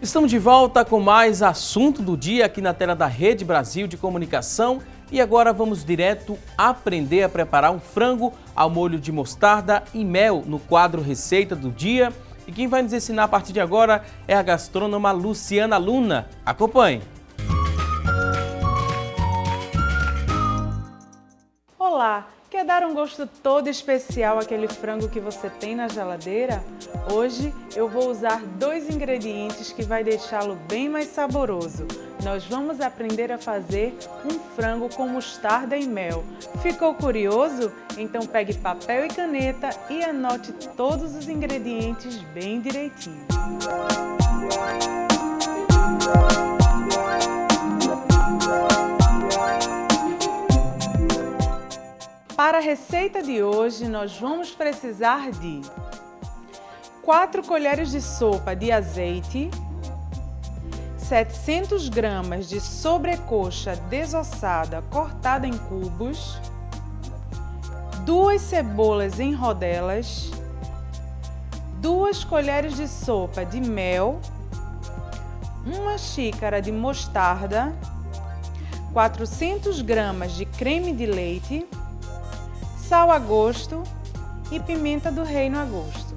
Estamos de volta com mais assunto do dia aqui na tela da Rede Brasil de Comunicação e agora vamos direto aprender a preparar um frango ao molho de mostarda e mel no quadro Receita do Dia. E quem vai nos ensinar a partir de agora é a gastrônoma Luciana Luna. Acompanhe! Olá! Quer dar um gosto todo especial àquele frango que você tem na geladeira? Hoje eu vou usar 2 ingredientes que vai deixá-lo bem mais saboroso. Nós vamos aprender a fazer um frango com mostarda e mel. Ficou curioso? Então pegue papel e caneta e anote todos os ingredientes bem direitinho. Para a receita de hoje, nós vamos precisar de 4 colheres de sopa de azeite, 700 gramas de sobrecoxa desossada cortada em cubos, 2 cebolas em rodelas, 2 colheres de sopa de mel, 1 xícara de mostarda, 400 gramas de creme de leite, sal a gosto e pimenta do reino a gosto.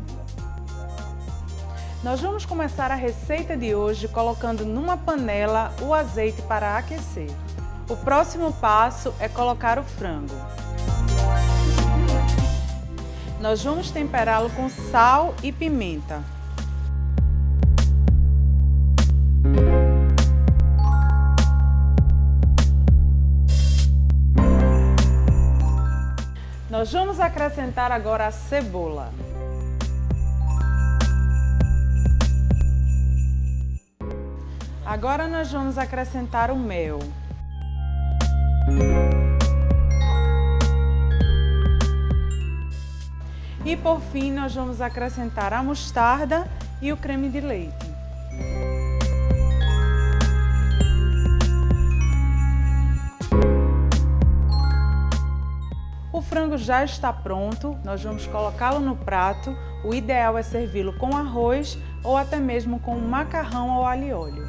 Nós vamos começar a receita de hoje colocando numa panela o azeite para aquecer. O próximo passo é colocar o frango. Nós vamos temperá-lo com sal e pimenta. Nós vamos acrescentar agora a cebola. Agora nós vamos acrescentar o mel. E por fim nós vamos acrescentar a mostarda e o creme de leite. O frango já está pronto, nós vamos colocá-lo no prato. O ideal é servi-lo com arroz ou até mesmo com um macarrão ao alho e óleo.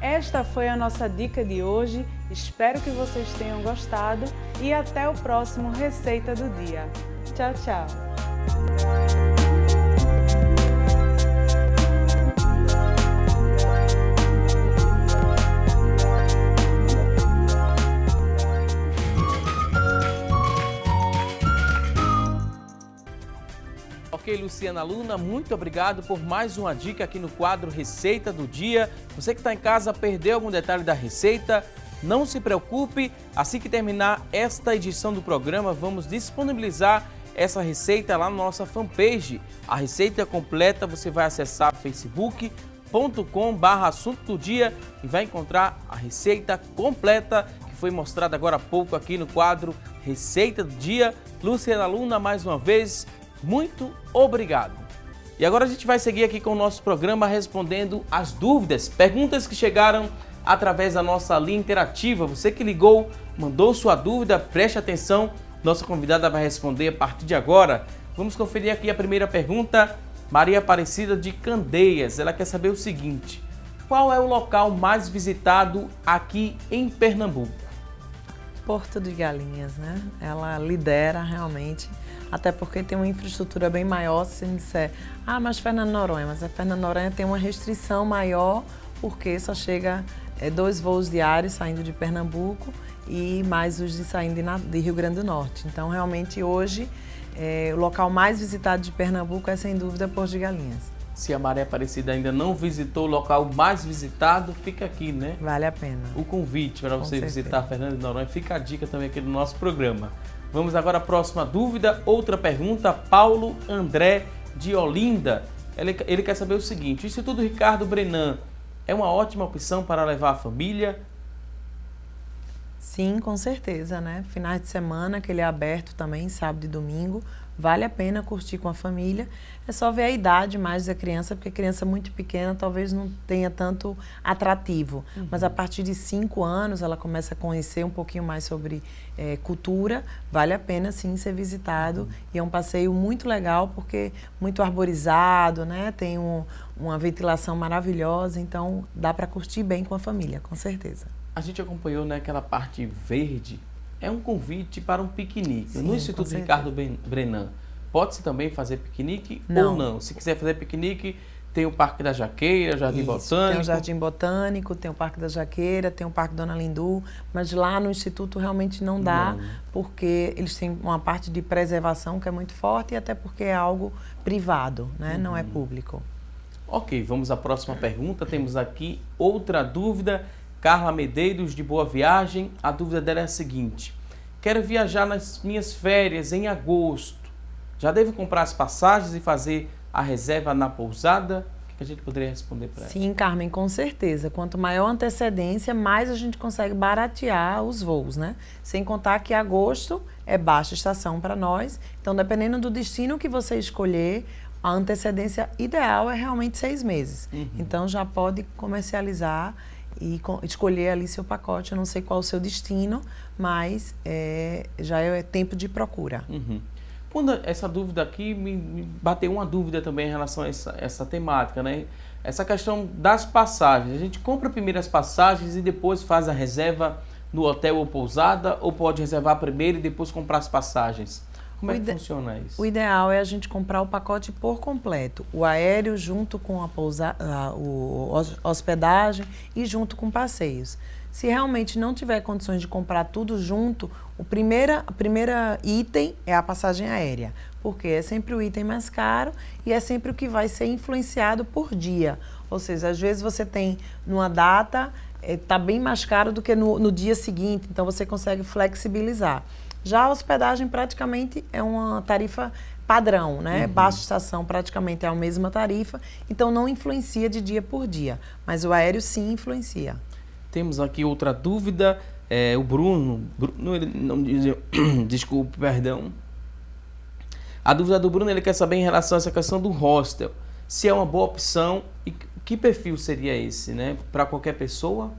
Esta foi a nossa dica de hoje, espero que vocês tenham gostado e até o próximo Receita do Dia. Tchau, tchau! Ok, Luciana Luna, muito obrigado por mais uma dica aqui no quadro Receita do Dia. Você que está em casa, perdeu algum detalhe da receita? Não se preocupe, assim que terminar esta edição do programa, vamos disponibilizar essa receita lá na nossa fanpage. A receita completa você vai acessar facebook.com/assunto do dia e vai encontrar a receita completa que foi mostrada agora há pouco aqui no quadro Receita do Dia. Luciana Luna, mais uma vez, muito obrigado. E agora a gente vai seguir aqui com o nosso programa respondendo as dúvidas, perguntas que chegaram através da nossa linha interativa. Você que ligou, mandou sua dúvida, preste atenção, nossa convidada vai responder a partir de agora. Vamos conferir aqui a primeira pergunta. Maria Aparecida de Candeias, ela quer saber o seguinte: qual é o local mais visitado aqui em Pernambuco? Porto de Galinhas, né? Ela lidera realmente, até porque tem uma infraestrutura bem maior. Se você disser, mas Fernando Noronha, mas a Fernando Noronha tem uma restrição maior, porque só chega 2 voos diários saindo de Pernambuco e mais os de saindo de Rio Grande do Norte. Então, realmente, hoje, o local mais visitado de Pernambuco é, sem dúvida, Porto de Galinhas. Se a Maria Aparecida ainda não visitou o local mais visitado, fica aqui, né? Vale a pena. O convite para você visitar Fernando de Noronha. Fica a dica também aqui no nosso programa. Vamos agora à próxima dúvida. Outra pergunta, Paulo André de Olinda. Ele quer saber o seguinte: o Instituto Ricardo Brenan é uma ótima opção para levar a família? Sim, com certeza, né? Finais de semana, que ele é aberto também, sábado e domingo, vale a pena curtir com a família. É só ver a idade mais da criança, porque criança muito pequena talvez não tenha tanto atrativo. Mas a partir de 5 anos, ela começa a conhecer um pouquinho mais sobre cultura, vale a pena sim ser visitado. E é um passeio muito legal, porque muito arborizado, né? Tem uma ventilação maravilhosa, então dá para curtir bem com a família, com certeza. A gente acompanhou, né, aquela parte verde, é um convite para um piquenique. Sim, no Instituto Ricardo Brenan, pode-se também fazer piquenique ou não? Se quiser fazer piquenique, tem o Parque da Jaqueira, Jardim Botânico. Tem o Jardim Botânico, tem o Parque da Jaqueira, tem o Parque Dona Lindu, mas lá no Instituto realmente não dá, porque eles têm uma parte de preservação que é muito forte e até porque é algo privado, né? Não é público. Ok, vamos à próxima pergunta. Temos aqui outra dúvida. Carla Medeiros, de Boa Viagem, a dúvida dela é a seguinte: quero viajar nas minhas férias em agosto. Já devo comprar as passagens e fazer a reserva na pousada? O que a gente poderia responder para ela? Sim, Carmen, com certeza. Quanto maior a antecedência, mais a gente consegue baratear os voos, né? Sem contar que agosto é baixa estação para nós. Então, dependendo do destino que você escolher, a antecedência ideal é realmente 6 meses. Então, já pode comercializar e escolher ali seu pacote. Eu não sei qual o seu destino, mas já é tempo de procura. Quando essa dúvida aqui, me bateu uma dúvida também em relação a essa temática, né? Essa questão das passagens. A gente compra primeiro as passagens e depois faz a reserva no hotel ou pousada, ou pode reservar primeiro e depois comprar as passagens? Como é que funciona isso? O ideal é a gente comprar o pacote por completo. O aéreo junto com a hospedagem e junto com passeios. Se realmente não tiver condições de comprar tudo junto, o primeiro item é a passagem aérea. Porque é sempre o item mais caro e é sempre o que vai ser influenciado por dia. Ou seja, às vezes você tem numa data, está bem mais caro do que no dia seguinte. Então você consegue flexibilizar. Já a hospedagem praticamente é uma tarifa padrão, né? Baixa estação praticamente é a mesma tarifa, então não influencia de dia por dia, mas o aéreo sim influencia. Temos aqui outra dúvida, o Bruno, ele não diz, desculpe, perdão. A dúvida do Bruno, ele quer saber em relação a essa questão do hostel, se é uma boa opção e que perfil seria esse, né? Para qualquer pessoa?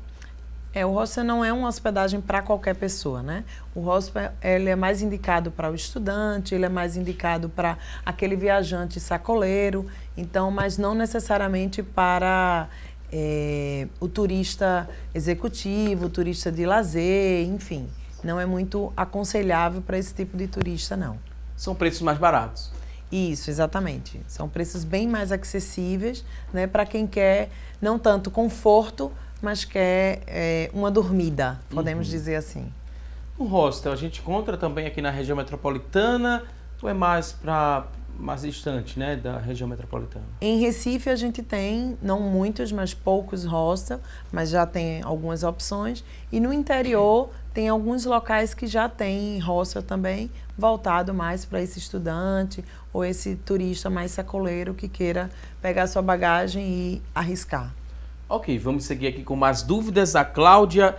O hostel não é uma hospedagem para qualquer pessoa, né? O hostel ele é mais indicado para o estudante, ele é mais indicado para aquele viajante sacoleiro, então, mas não necessariamente para o turista executivo, o turista de lazer, enfim. Não é muito aconselhável para esse tipo de turista, não. São preços mais baratos. Isso, exatamente. São preços bem mais acessíveis, né, para quem quer não tanto conforto, mas quer uma dormida, podemos dizer assim. O hostel a gente encontra também aqui na região metropolitana ou é mais para mais distante, né, da região metropolitana? Em Recife a gente tem, não muitos, mas poucos hostels, mas já tem algumas opções. E no interior tem alguns locais que já tem hostel também, voltado mais para esse estudante ou esse turista mais sacoleiro que queira pegar sua bagagem e arriscar. Ok, vamos seguir aqui com mais dúvidas. A Cláudia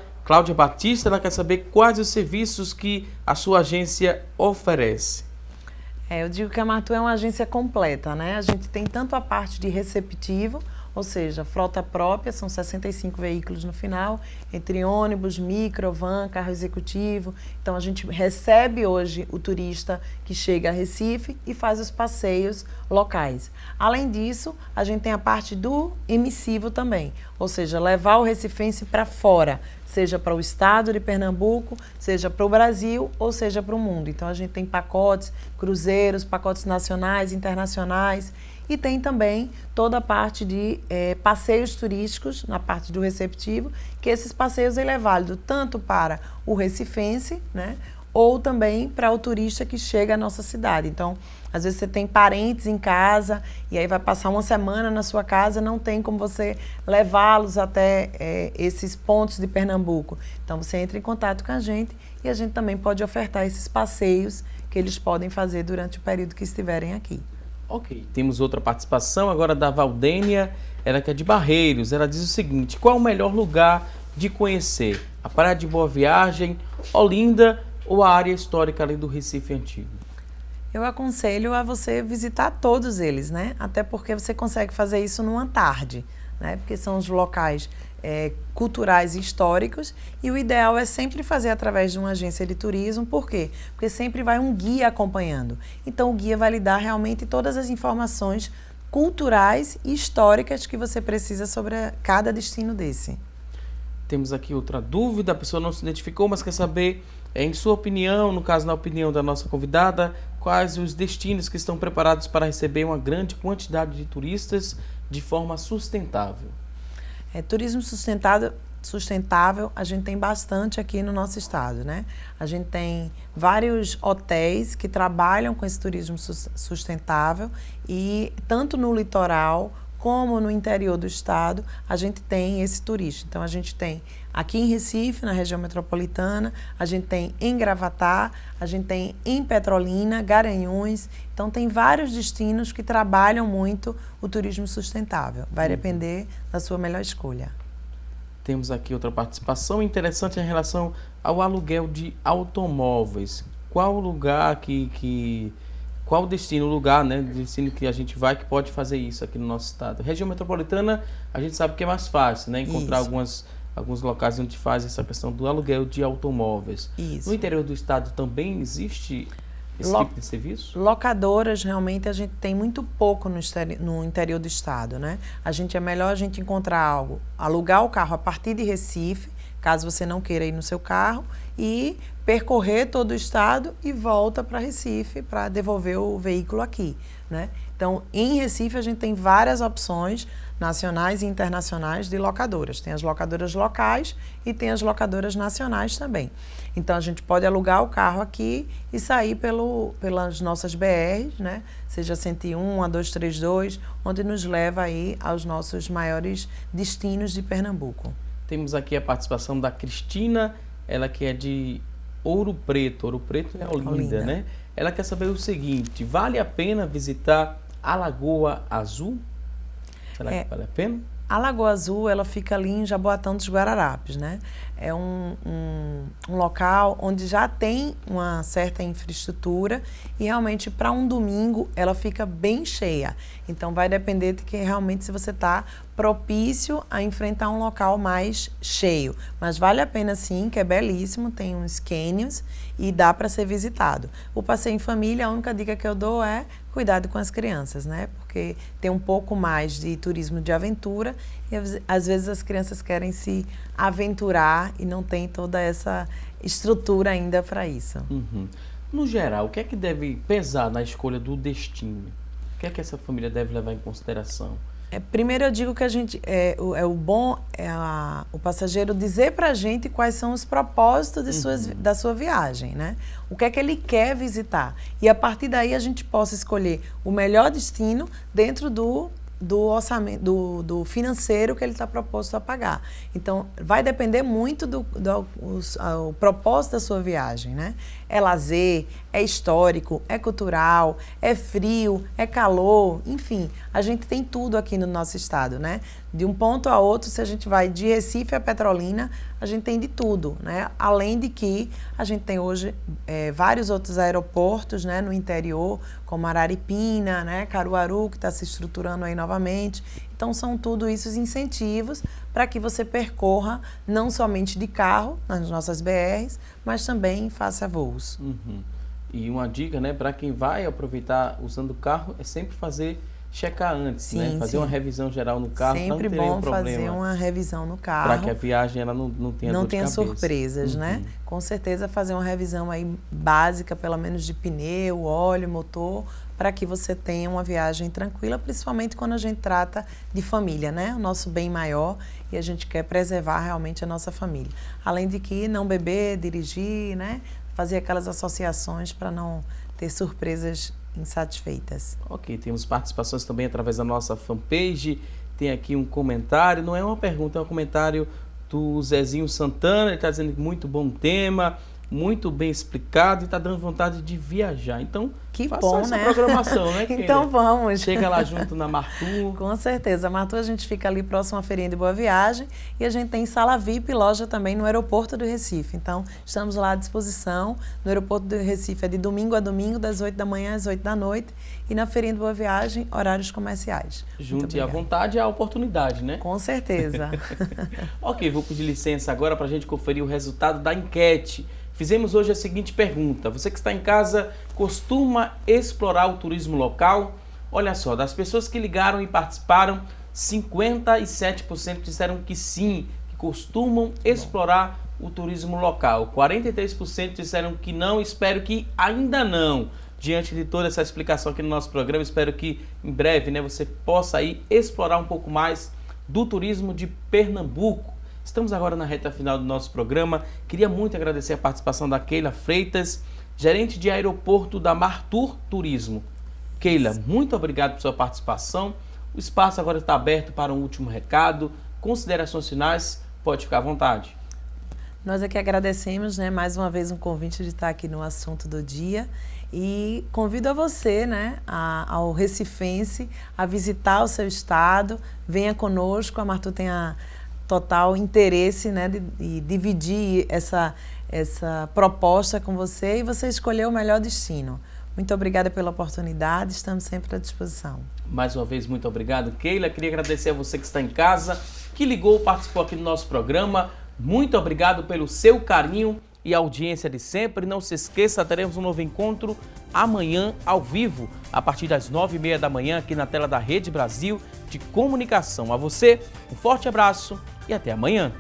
Batista, ela quer saber quais os serviços que a sua agência oferece. Eu digo que a Martu é uma agência completa, né? A gente tem tanto a parte de receptivo, ou seja, frota própria, são 65 veículos no final, entre ônibus, micro, van, carro executivo. Então a gente recebe hoje o turista que chega a Recife e faz os passeios locais. Além disso, a gente tem a parte do emissivo também, ou seja, levar o recifense para fora, seja para o estado de Pernambuco, seja para o Brasil ou seja para o mundo. Então a gente tem pacotes, cruzeiros, pacotes nacionais, internacionais. E tem também toda a parte de passeios turísticos, na parte do receptivo, que esses passeios ele é válido tanto para o recifense, né, ou também para o turista que chega à nossa cidade. Então, às vezes você tem parentes em casa e aí vai passar uma semana na sua casa, não tem como você levá-los até esses pontos de Pernambuco. Então, você entra em contato com a gente e a gente também pode ofertar esses passeios que eles podem fazer durante o período que estiverem aqui. Ok, temos outra participação agora da Valdênia, ela que é de Barreiros. Ela diz o seguinte: qual é o melhor lugar de conhecer? A Praia de Boa Viagem, Olinda ou a área histórica ali do Recife Antigo? Eu aconselho a você visitar todos eles, né? Até porque você consegue fazer isso numa tarde, né? Porque são os locais culturais e históricos, e o ideal é sempre fazer através de uma agência de turismo. Por quê? Porque sempre vai um guia acompanhando. Então o guia vai lhe dar realmente todas as informações culturais e históricas que você precisa sobre cada destino desse. Temos aqui outra dúvida, a pessoa não se identificou, mas quer saber, em sua opinião, no caso na opinião da nossa convidada, quais os destinos que estão preparados para receber uma grande quantidade de turistas de forma sustentável? Turismo sustentável a gente tem bastante aqui no nosso estado, né? A gente tem vários hotéis que trabalham com esse turismo sustentável e tanto no litoral como no interior do estado a gente tem esse turista. Então a gente tem aqui em Recife, na região metropolitana, a gente tem em Gravatá, a gente tem em Petrolina, Garanhuns. Então tem vários destinos que trabalham muito o turismo sustentável. Vai depender da sua melhor escolha. Temos aqui outra participação interessante em relação ao aluguel de automóveis. Qual lugar qual destino, lugar, né, destino que a gente vai que pode fazer isso aqui no nosso estado? Região metropolitana, a gente sabe que é mais fácil, né, encontrar alguns locais onde faz essa questão do aluguel de automóveis. Isso. No interior do estado também existe esse tipo de serviço? Locadoras, realmente, a gente tem muito pouco no interior do estado, né? É melhor a gente encontrar algo, alugar o carro a partir de Recife, caso você não queira ir no seu carro, e percorrer todo o estado e volta para Recife para devolver o veículo aqui, né? Então, em Recife, a gente tem várias opções nacionais e internacionais de locadoras. Tem as locadoras locais e tem as locadoras nacionais também. Então, a gente pode alugar o carro aqui e sair pelas nossas BRs, né? Seja a 101, a 232, onde nos leva aí aos nossos maiores destinos de Pernambuco. Temos aqui a participação da Cristina, ela que é de Ouro Preto. Ouro Preto é Olinda, né? Ela quer saber o seguinte: vale a pena visitar a Lagoa Azul? Será que vale a pena? A Lagoa Azul, ela fica ali em Jaboatão dos Guararapes, né? É um local onde já tem uma certa infraestrutura e realmente para um domingo ela fica bem cheia. Então vai depender de que realmente se você está propício a enfrentar um local mais cheio. Mas vale a pena sim, que é belíssimo, tem uns cânions e dá para ser visitado. O passeio em família, a única dica que eu dou é cuidado com as crianças, né? Porque tem um pouco mais de turismo de aventura e às vezes as crianças querem se aventurar e não tem toda essa estrutura ainda para isso. Uhum. No geral, o que é que deve pesar na escolha do destino? O que é que essa família deve levar em consideração? Primeiro eu digo que a gente o passageiro dizer para a gente quais são os propósitos da sua viagem, né? O que é que ele quer visitar. E a partir daí a gente possa escolher o melhor destino dentro do orçamento, do financeiro que ele está proposto a pagar. Então, vai depender muito do propósito da sua viagem, né? É lazer, é histórico, é cultural, é frio, é calor, enfim, a gente tem tudo aqui no nosso estado, né? De um ponto a outro, se a gente vai de Recife a Petrolina, a gente tem de tudo, né? Além de que a gente tem hoje vários outros aeroportos, né, no interior, como Araripina, né, Caruaru, que está se estruturando aí novamente. Então, são tudo isso os incentivos para que você percorra não somente de carro, nas nossas BRs, mas também faça voos. E uma dica, né, para quem vai aproveitar usando o carro, é sempre checar antes, né? Fazer uma revisão geral no carro. Sempre bom fazer uma revisão no carro. Para que a viagem ela não tenha dor de cabeça. Surpresas, né? Com certeza fazer uma revisão aí básica, pelo menos de pneu, óleo, motor, para que você tenha uma viagem tranquila, principalmente quando a gente trata de família, né? O nosso bem maior e a gente quer preservar realmente a nossa família. Além de que não beber, dirigir, né? Fazer aquelas associações para não ter surpresas insatisfeitas. Ok, temos participações também através da nossa fanpage. Tem aqui um comentário, não é uma pergunta, é um comentário do Zezinho Santana. Ele está dizendo que muito bom tema, muito bem explicado e está dando vontade de viajar. Então, que faça bom, essa né? programação, né, Keila? Então vamos. Chega lá junto na Martur. Com certeza. A Martur a gente fica ali próximo à Feirinha de Boa Viagem e a gente tem sala VIP e loja também no aeroporto do Recife. Então, estamos lá à disposição. No aeroporto do Recife é de domingo a domingo, das 8 da manhã às 8 da noite. E na Feirinha de Boa Viagem, horários comerciais. Junto e à vontade é a oportunidade, né? Com certeza. Ok, vou pedir licença agora para a gente conferir o resultado da enquete. Fizemos hoje a seguinte pergunta: você que está em casa costuma explorar o turismo local? Olha só, das pessoas que ligaram e participaram, 57% disseram que sim, que costumam explorar o turismo local. 43% disseram que não, espero que ainda não. Diante de toda essa explicação aqui no nosso programa, espero que em breve, né, você possa aí explorar um pouco mais do turismo de Pernambuco. Estamos agora na reta final do nosso programa. Queria muito agradecer a participação da Keila Freitas, gerente de aeroporto da Martur Turismo. Keila, muito obrigado por sua participação. O espaço agora está aberto para um último recado. Considerações finais, pode ficar à vontade. Nós aqui agradecemos, né, mais uma vez um convite de estar aqui no Assunto do Dia e convido a você, né, ao recifense, a visitar o seu estado. Venha conosco, a Martur tem total interesse, né, de dividir essa proposta com você e você escolher o melhor destino. Muito obrigada pela oportunidade, estamos sempre à disposição. Mais uma vez, muito obrigado, Keila. Queria agradecer a você que está em casa, que ligou, participou aqui do nosso programa. Muito obrigado pelo seu carinho e audiência de sempre. Não se esqueça, teremos um novo encontro amanhã ao vivo, a partir das 9h30 da manhã, aqui na tela da Rede Brasil de Comunicação. A você, um forte abraço e até amanhã.